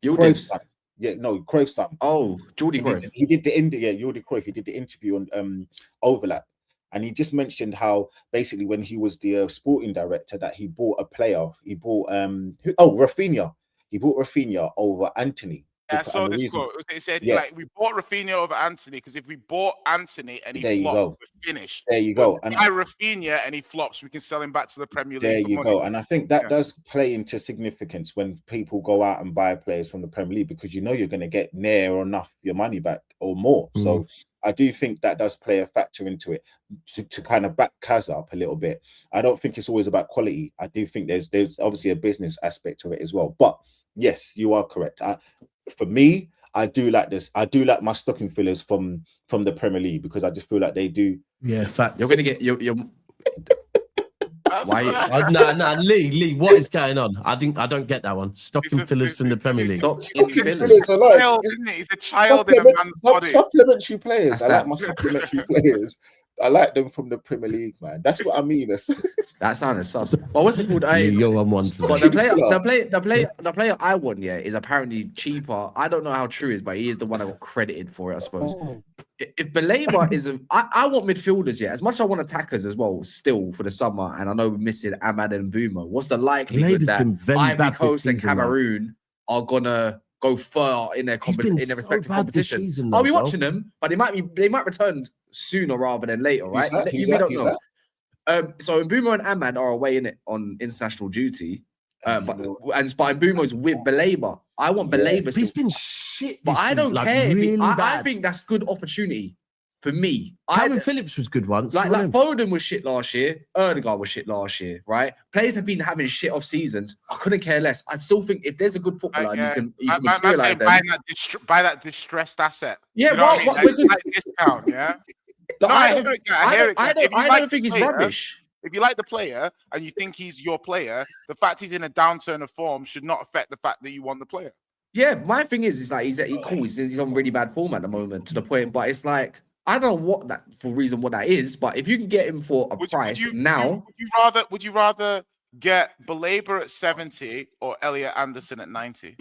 Cruyff's son. Yeah, no, Cruyff's son. Oh, Jordi Cruyff. He did Jordi Cruyff. He did the interview on Overlap, and he just mentioned how basically when he was the sporting director that he bought a player. He bought Rafinha. He bought Rafinha over Anthony. Yeah, I saw this quote. It said, like, we bought Rafinha over Anthony because if we bought Anthony and he flopped, we're finished. There you go. And buy Rafinha and he flops, we can sell him back to the Premier League. There you go. And I think that does play into significance when people go out and buy players from the Premier League because you know you're going to get near or enough your money back or more. So I do think that does play a factor into it to kind of back Kaz up a little bit. I don't think it's always about quality. I do think there's obviously a business aspect to it as well. But yes, you are correct. For me, I do like this. I do like my stocking fillers from the Premier League because I just feel like they do. Yeah, fact. You're gonna get your. Why? Nah, Lee. What is going on? I don't get that one. Stocking fillers from the Premier League. Stocking fillers are like, he's a child in a man's body. Supplementary players. I like my supplementary players. I like them from the Premier League, man. That's what I mean. That sounded sus. Well, what's it called? You're on one. But the player I want, is apparently cheaper. I don't know how true it is, but he is the one that got credited for it, I suppose. If Baleba is I want midfielders, as much as I want attackers as well, still for the summer, and I know we're missing Ahmad and Boomer. What's the likelihood that Ivory Coast and Cameroon are gonna go far in their respective competition? I'll be watching them, but they might return sooner rather than later, right? We don't know. So Boomer and Ahmad are away in it on international duty. But Boomer's with Baleba. I want Baleba. He's been shit. But I don't care. Really I think that's good opportunity for me. Calvin Phillips was good once. Like Foden was shit last year. Erdegaard was shit last year, right? Players have been having shit off seasons. I couldn't care less. I still think if there's a good footballer, you can materialize them. Buy that distressed asset. Yeah, like discount. Yeah. I don't think he's rubbish. If you like the player and you think he's your player, the fact he's in a downturn of form should not affect the fact that you want the player. Yeah, my thing is like he's on really bad form at the moment to the point, but it's like I don't know what that is, but if you can get him for a price now, would you rather get Baleba at 70 or Elliot Anderson at 90?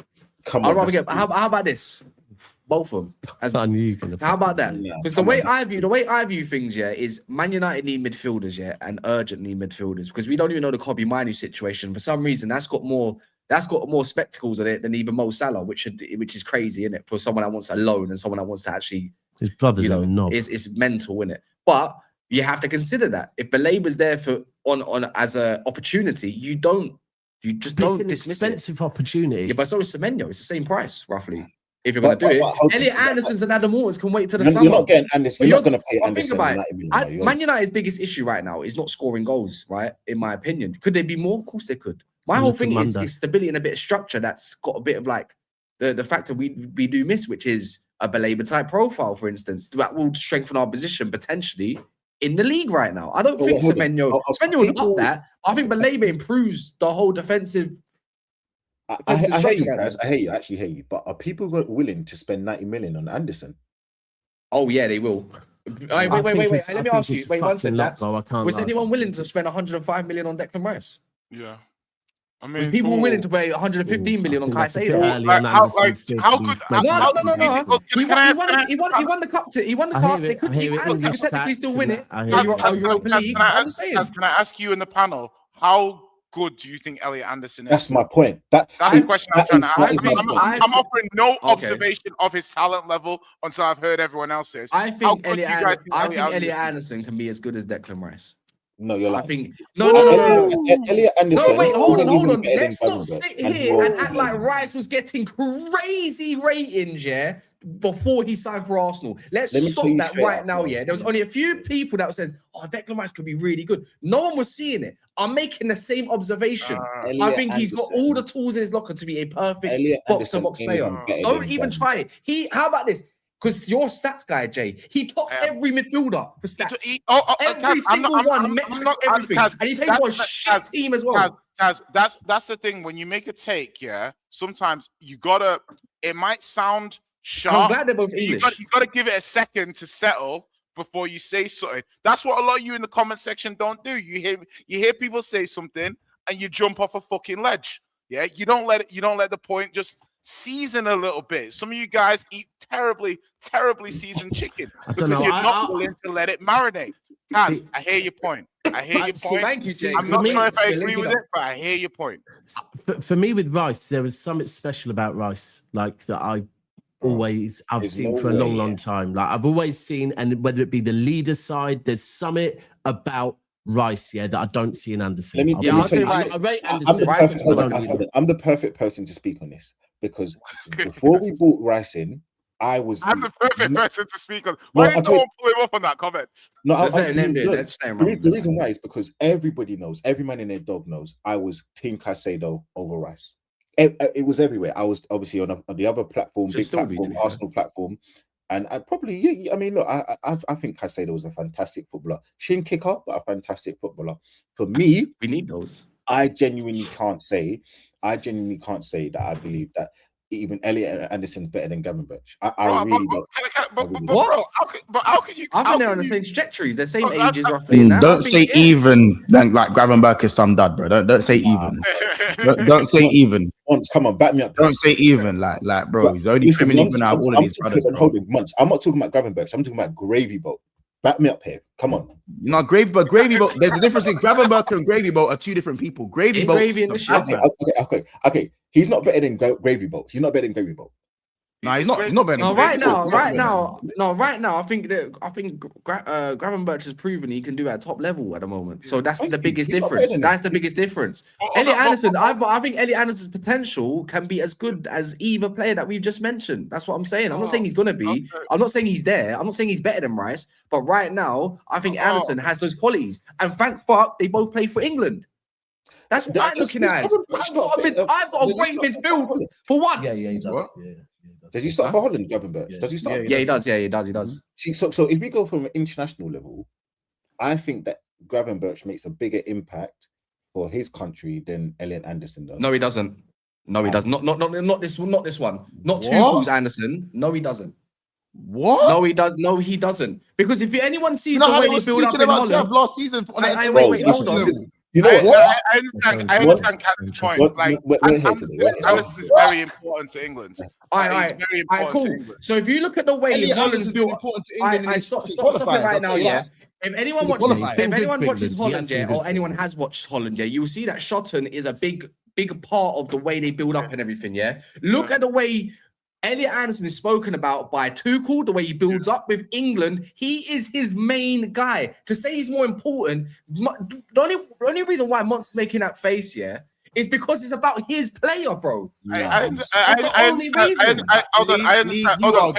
I'd rather get. How about this? Both of them. How about that? Because the way I view things, is Man United need midfielders, and urgent need midfielders because we don't even know the Kobe Minu situation. For some reason, that's got more spectacles in it than even Mo Salah, which is crazy, isn't it? For someone that wants a loan and someone that wants to actually his brother's own knob. It's mental, isn't it? But you have to consider that. If Balaba's there for on as an opportunity, you just don't an dismiss expensive opportunity. Yeah, but so is Semenyo. It's the same price, roughly. If you're going to do it, Elliot Anderson's and Adam Morton's can wait till the summer. You're not getting Anderson. You're not going to pay Think Anderson about 90 million. Man United's biggest issue right now is not scoring goals, right? In my opinion. Could they be more? Of course they could. My whole thing is stability and a bit of structure that's got a bit of like the factor we do miss, which is a Baleba type profile, for instance, that will strengthen our position potentially in the league right now. I don't think Semenyo would up that. I think Baleba improves the whole defensive. I hear you guys. I actually hear you. But are people willing to spend 90 million on Anderson? Oh yeah, they will. Wait. Let me ask you. Wait, one second. Was anyone willing to spend 105 million on Declan Rice? Yeah. I mean, was people willing to pay 115 million on Caicedo? He won the cup. He won the cup. They could technically still win it. Europa League. I'm saying. Can I ask you in the panel how good do you think Elliot Anderson is? That's my point. That's the question I'm trying to ask. I'm offering no observation of his talent level until I've heard everyone else says. I think Elliot Anderson can be as good as Declan Rice. No, you're like. I think no. Elliot Anderson. No, wait, hold on. Let's not sit here and act like Rice was getting crazy ratings, yeah, before he signed for Arsenal. Let's stop that right now, yeah. There was only a few people that said, "Oh, Declan Rice could be really good." No one was seeing it. I'm making the same observation. I think he's got all the tools in his locker to be a perfect box-to-box player. Don't even try it. How about this? Because your stats guy, Jay, he tops every midfielder for stats. Every single one, metrics, everything. And he plays for a shit team as well. That's the thing. When you make a take, yeah, sometimes you gotta. It might sound sharp. I'm glad they're both English. You gotta give it a second to settle before you say something. That's what a lot of you in the comment section don't do. You hear people say something and you jump off a fucking ledge. Yeah, you don't let the point just season a little bit. Some of you guys eat terribly seasoned chicken because you're not willing to let it marinate. Kaz, I hear your point. Thank you, Jay. I'm not sure if I agree with it, but I hear your point. For me, with Rice, there was something special about Rice, like that I've seen for a long time. Like I've always seen, and whether it be the leader side, there's something about Rice, that I don't see in Anderson. Let me tell you, I rate Anderson. I'm the perfect person to speak on this because before we brought Rice in, I'm the perfect person to speak on. Why didn't no one pull him up on that comment? No, the reason why is because everybody knows, every man in their dog knows, I was Team Caicedo over Rice. It was everywhere. I was obviously on the other platform, big platform, Arsenal platform. And I probably, I mean, look, I think Caicedo was a fantastic footballer. Shin kicker, but a fantastic footballer. For me, we need those. I genuinely can't say that I believe that even Elliot Anderson's better than Gravenberch. I really don't. But how can you? I think they're on the same trajectories. They're same ages roughly. Don't say even. Like Gravenberch is some dud, bro. Don't say even. Don't say even. Come on, back me up. Don't say even. Like, bro, he's only criminally even out all of these brothers. I'm not talking about Gravenberch. I'm talking about Gravy Boat. Back me up here. Come on. No, Gravy Boat. There's a difference in Gravenberch and Gravy Boat are two different people. Gravy Boat. Okay. He's not better than Gravy Boat. He's not better than Gravy Boat. No, he's not better. No, right now, I think Gravenberch has proven he can do it at top level at the moment. So that's the biggest difference. That's the biggest difference. Elliot Anderson, I think Elliot Anderson's potential can be as good as either player that we've just mentioned. That's what I'm saying. I'm not saying he's gonna be. I'm not saying he's there. I'm not saying he's better than Rice. But right now, I think Anderson has those qualities. And thank fuck they both play for England. That's what I'm looking at. I've got a great midfield for once. Yeah, he does. Does he start for Holland, Gravenberch? Does he start? Yeah, he does. Yeah, he does. See, so if we go from an international level, I think that Gravenberch makes a bigger impact for his country than Elliot Anderson does. No, he doesn't. No, he doesn't. Not this one. Not Tuchel's Anderson. No, he doesn't. What? No, he does. No, he doesn't. Because if anyone sees the way they build up in Holland, last season. Wait, hold on. You know what? I understand Katz's point. Like, Anderson is very important to England. All right, cool. So if you look at the way Holland's built, stop stopping right now, yeah. If anyone watches Holland, or anyone has watched Holland, you will see that Schotten is a big part of the way they build up and everything, yeah. Look at the way Elliot Anderson is spoken about by Tuchel, the way he builds up with England. He is his main guy. To say he's more important, the only reason why Monster's making that face, is because it's about his player, bro. I understand. Hold on. I understand. Hold on.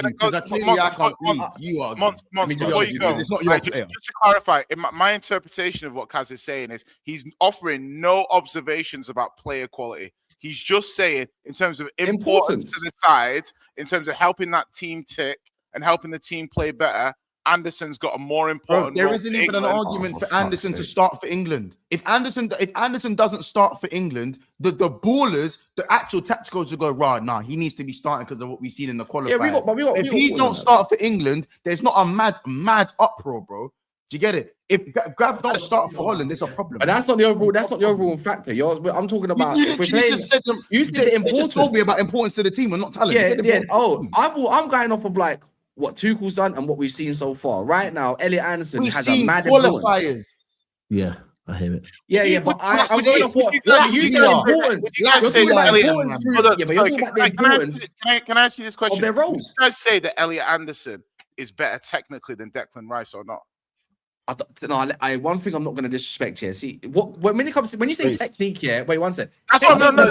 You argue. Monts, before you go, it's not your player. Just to clarify, my interpretation of what Kaz is saying is he's offering no observations about player quality. He's just saying, in terms of importance to the side, in terms of helping that team tick and helping the team play better, Anderson's got a more important. There isn't even an argument for Anderson to start for England. If Anderson doesn't start for England, the ballers, the actual tacticals will go right. Nah, he needs to be starting because of what we've seen in the qualifiers. If he don't start for England, there's not a mad uproar, bro. Do you get it? If Grav don't start for Holland, there's a problem. But that's not the overall. That's not the overall factor. I'm talking about. You just said them. You said the importance. Just told me about importance to the team and not talent. Yeah. Oh, I'm going off of like what Tuchel's done and what we've seen so far. Right now, Elliot Anderson has a mad qualifiers. Influence. Yeah, I hear it. Yeah. But I'm going off what you said importance. You're talking about the importance. But you're talking about the importance. Can I ask you this question? Of their roles. You guys say that Elliot Anderson is better technically than Declan Rice or not? One thing I'm not going to disrespect here. See, when it comes to when you say technique, wait one sec. That's what no.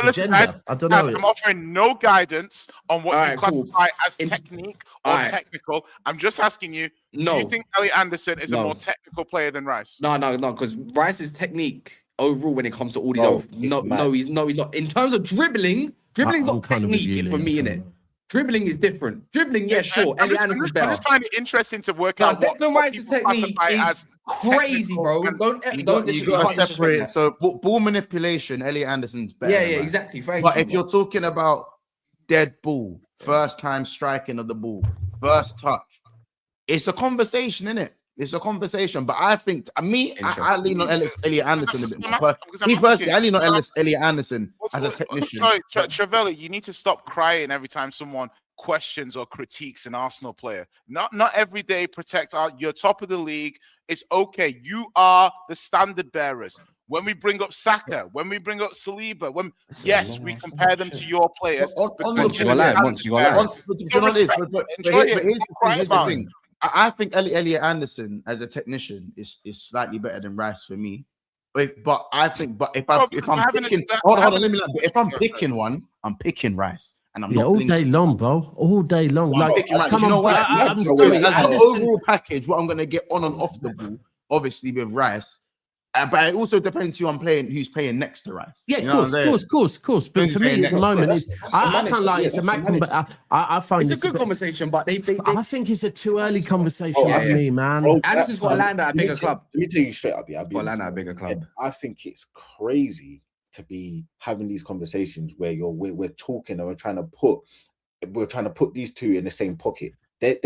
Listen, guys, I'm offering no guidance on what you classify as technique or technical. I'm just asking you. Do you think Elliot Anderson is a more technical player than Rice? No, because Rice's technique overall when it comes to all these he's not. In terms of dribbling not technique for me, innit? Dribbling is different. Dribbling, sure. Elliot Anderson's better. I just find it interesting to work out what Declan Rice's technique is crazy, bro. Don't you got to separate. So ball manipulation, Elliot Anderson's better. Yeah, exactly. But if you're talking about dead ball, first time striking of the ball, first touch, it's a conversation, isn't it? It's a conversation, but I think I lean on Elliot Anderson a bit more. Me personally, I lean on Elliot Anderson as a technician. Sorry, Trevella, you need to stop crying every time someone questions or critiques an Arsenal player. Not every day. Protect you're top of the league. It's okay. You are the standard bearers. When we bring up Saka, when we bring up Saliba, we compare them to your players. Here's the thing. I think Elliot Anderson as a technician is slightly better than Rice for me. If I'm picking one, I'm picking Rice. And I'm not all day long, bro. All day long. Come on, overall package, what I'm gonna get on and off the ball, obviously with Rice. But it also depends who's playing next to Rice. Yeah, of course. But for me at the moment, I can't lie. It's a Mac, but I find it's a good conversation. But I think it's a too early conversation for me, man. Anderson's got to land at a bigger club. Let me tell you straight up, got to land at a bigger club. I think it's crazy to be having these conversations where we're talking and we're trying to put these two in the same pocket. They're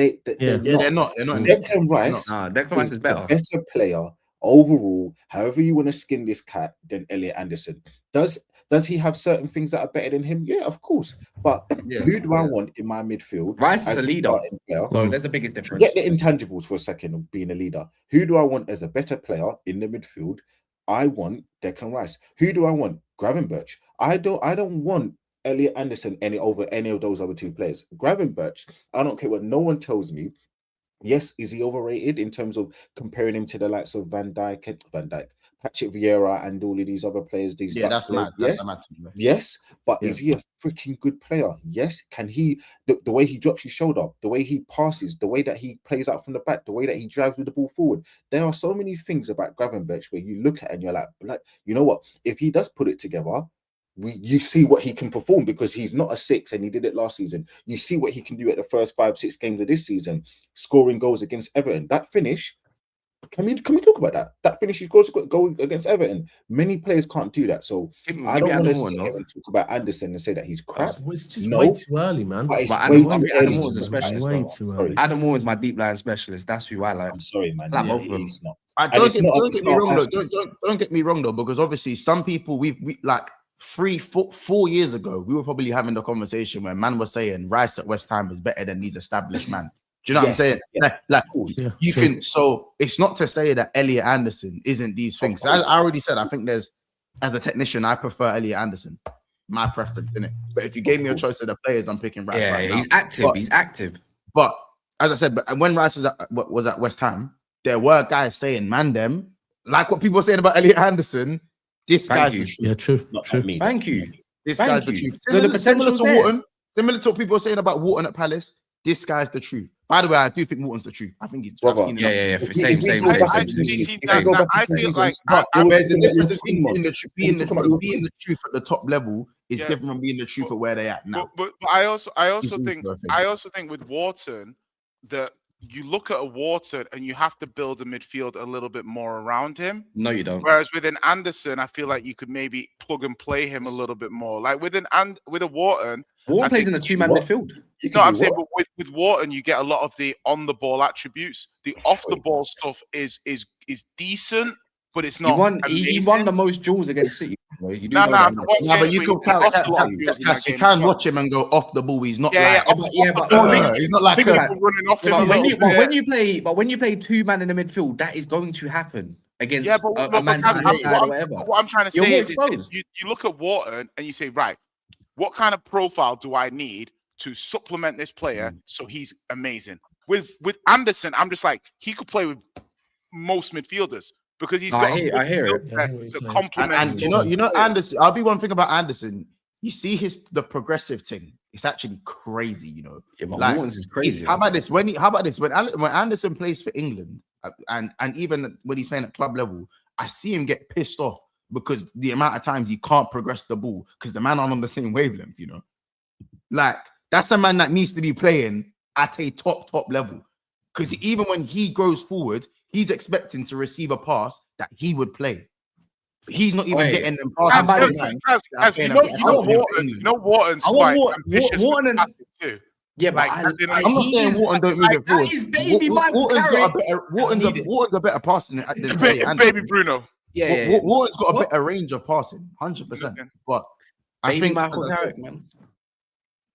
not. Declan Rice is better. Better player. Overall, however you want to skin this cat, than Elliot Anderson. Does he have certain things that are better than him? Yeah, of course. But who do I want in my midfield? Rice is a leader. So there's the biggest difference. Get the intangibles for a second of being a leader. Who do I want as a better player in the midfield? I want Declan Rice. Who do I want? Gravenberch. I don't want Elliot Anderson over any of those other two players. Gravenberch, I don't care what no one tells me. Yes, is he overrated in terms of comparing him to the likes of Van Dijk, Patrick Vieira, and all of these other players? That's players? Mad. Yes, but is he a freaking good player? Yes. Can he? The way he drops his shoulder, the way he passes, the way that he plays out from the back, the way that he drives with the ball forward. There are so many things about Gravenberch where you look at and you're like, you know what? If he does put it together, you see what he can perform, because he's not a 6 and he did it last season. You see what he can do at the first 5-6 games of this season, scoring goals against Everton. That finish, can we talk about that? That finish he scores a goal against Everton. Many players can't do that. So I don't want to sit here and talk about Anderson and say that he's crap. It's just way too early, man. But Adam Moore is a specialist. Adam Moore is my deep line specialist. That's who I like. I'm sorry, man. It's not. Don't get me wrong though, because obviously some people we like 4 years ago, we were probably having the conversation where man was saying Rice at West Ham is better than these established man. Do you know what I'm saying? You can. So it's not to say that Elliot Anderson isn't these things. I already said, I think as a technician, I prefer Elliot Anderson. my preference, innit? But if you gave me a choice of the players, I'm picking Rice right now. He's active. He's active. But as I said, but when Rice was at West Ham, there were guys saying, man, them, like what people were saying about Elliot Anderson, this guy's the truth. Yeah, true. Not me. Thank you. This guy's the truth. So the Similar potential's to there. Wharton, similar to what people were saying about Wharton at Palace, this guy's the truth. By the way, I do think Wharton's the truth. I think he's Brother. seen Yeah. If Same. we go back to the I feel like But I- there's a difference between between being the truth at the top level is different from being the truth at where they're at now. But I also He's think also, I also think with Wharton that you look at a Wharton and you have to build a midfield a little bit more around him. No, you don't. Whereas with an Anderson, I feel like you could maybe plug and play him a little bit more. Like with a Wharton, Wharton plays think- in a two-man midfield. no, I'm saying, but with Wharton, you get a lot of the on-the-ball attributes. The off-the-ball stuff is decent, but it's not. He won the most duels against City. Bro. You do No, know no, that, I'm innit? not No, saying but you we- can count. off the ball in that You game can as well. watch him and go off the ball. He's not Yeah, like yeah, he's not like people a- running off him. But he's when not you, fair. when you play two man in the midfield, that is going to happen against Yeah, but a Man City side or whatever. what I'm trying to You're say more is exposed. you look at Wharton and you say, right, what kind of profile do I need to supplement this player so he's amazing? With Anderson, I'm just like, he could play with most midfielders because he's got I hear it. the complements. And you know, Anderson. I'll be one thing about Anderson. You see the progressive thing. It's actually crazy. You know, Yeah, but like, Wharton's is crazy. How about this? When Anderson plays for England, and even when he's playing at club level, I see him get pissed off because the amount of times he can't progress the ball because the man aren't on the same wavelength. You know, like that's a man that needs to be playing at a top level because even when he grows forward, he's expecting to receive a pass that he would play. He's not even getting them passes. Wharton's I want quite ambitious Wharton with and- passing too. Yeah, but Like, I, as in, I, I'm not he saying is- Wharton don't move it that forward. is baby Michael Wharton's got a Carrick. better Wharton's a better passer than Elliot Baby Anderson. Bruno. Yeah. Wharton's got a What? better range of passing, 100%. But I Baby think, Michael as I Carrick, said, man.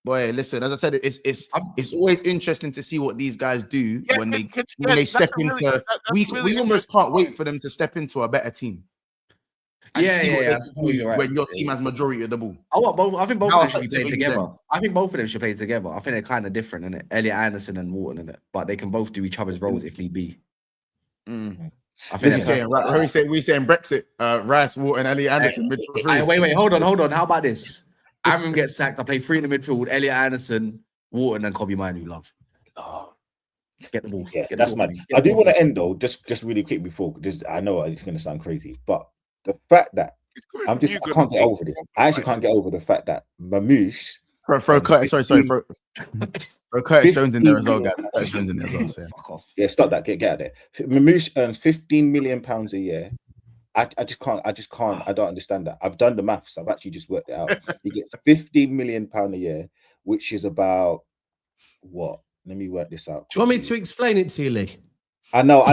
boy, listen, as I said, it's always interesting to see what these guys do Yeah, when they that's step a really- into. that's We really almost can't wait for them to step into a better team. And see what they I can suppose do you're right. when your team has majority of the ball. I think both How of them should be effective played are you together. then? I think both of them should play together. I think they're kind of different, innit? Elliot Anderson and Wharton, innit? But they can both do each other's roles if need be. Mm. I think We saying Brexit, Rice, Wharton, Elliot Anderson. wait, hold on. How about this? Amram gets sacked. I play three in the midfield. Elliot Anderson, Wharton, and Kobe Manu. Love. Oh, get the ball. Yeah, Get the that's ball. mad. Get I the do ball. want to end though, just really quick before this. I know it's going to sound crazy, but the fact that I can't get over this. I actually can't get over the fact that Mamouche. Throw Curtis. Throw Curtis Jones in there as well, guys. Curtis Jones in there as well. So. Fuck off. Yeah, stop that. Get out of there. Mamouche earns £15 million a year. I just can't. I don't understand that. I've done the maths. I've actually just worked it out. He gets £15 million a year, which is about what? Let me work this out. Do you want me to explain it to you, Lee? I know.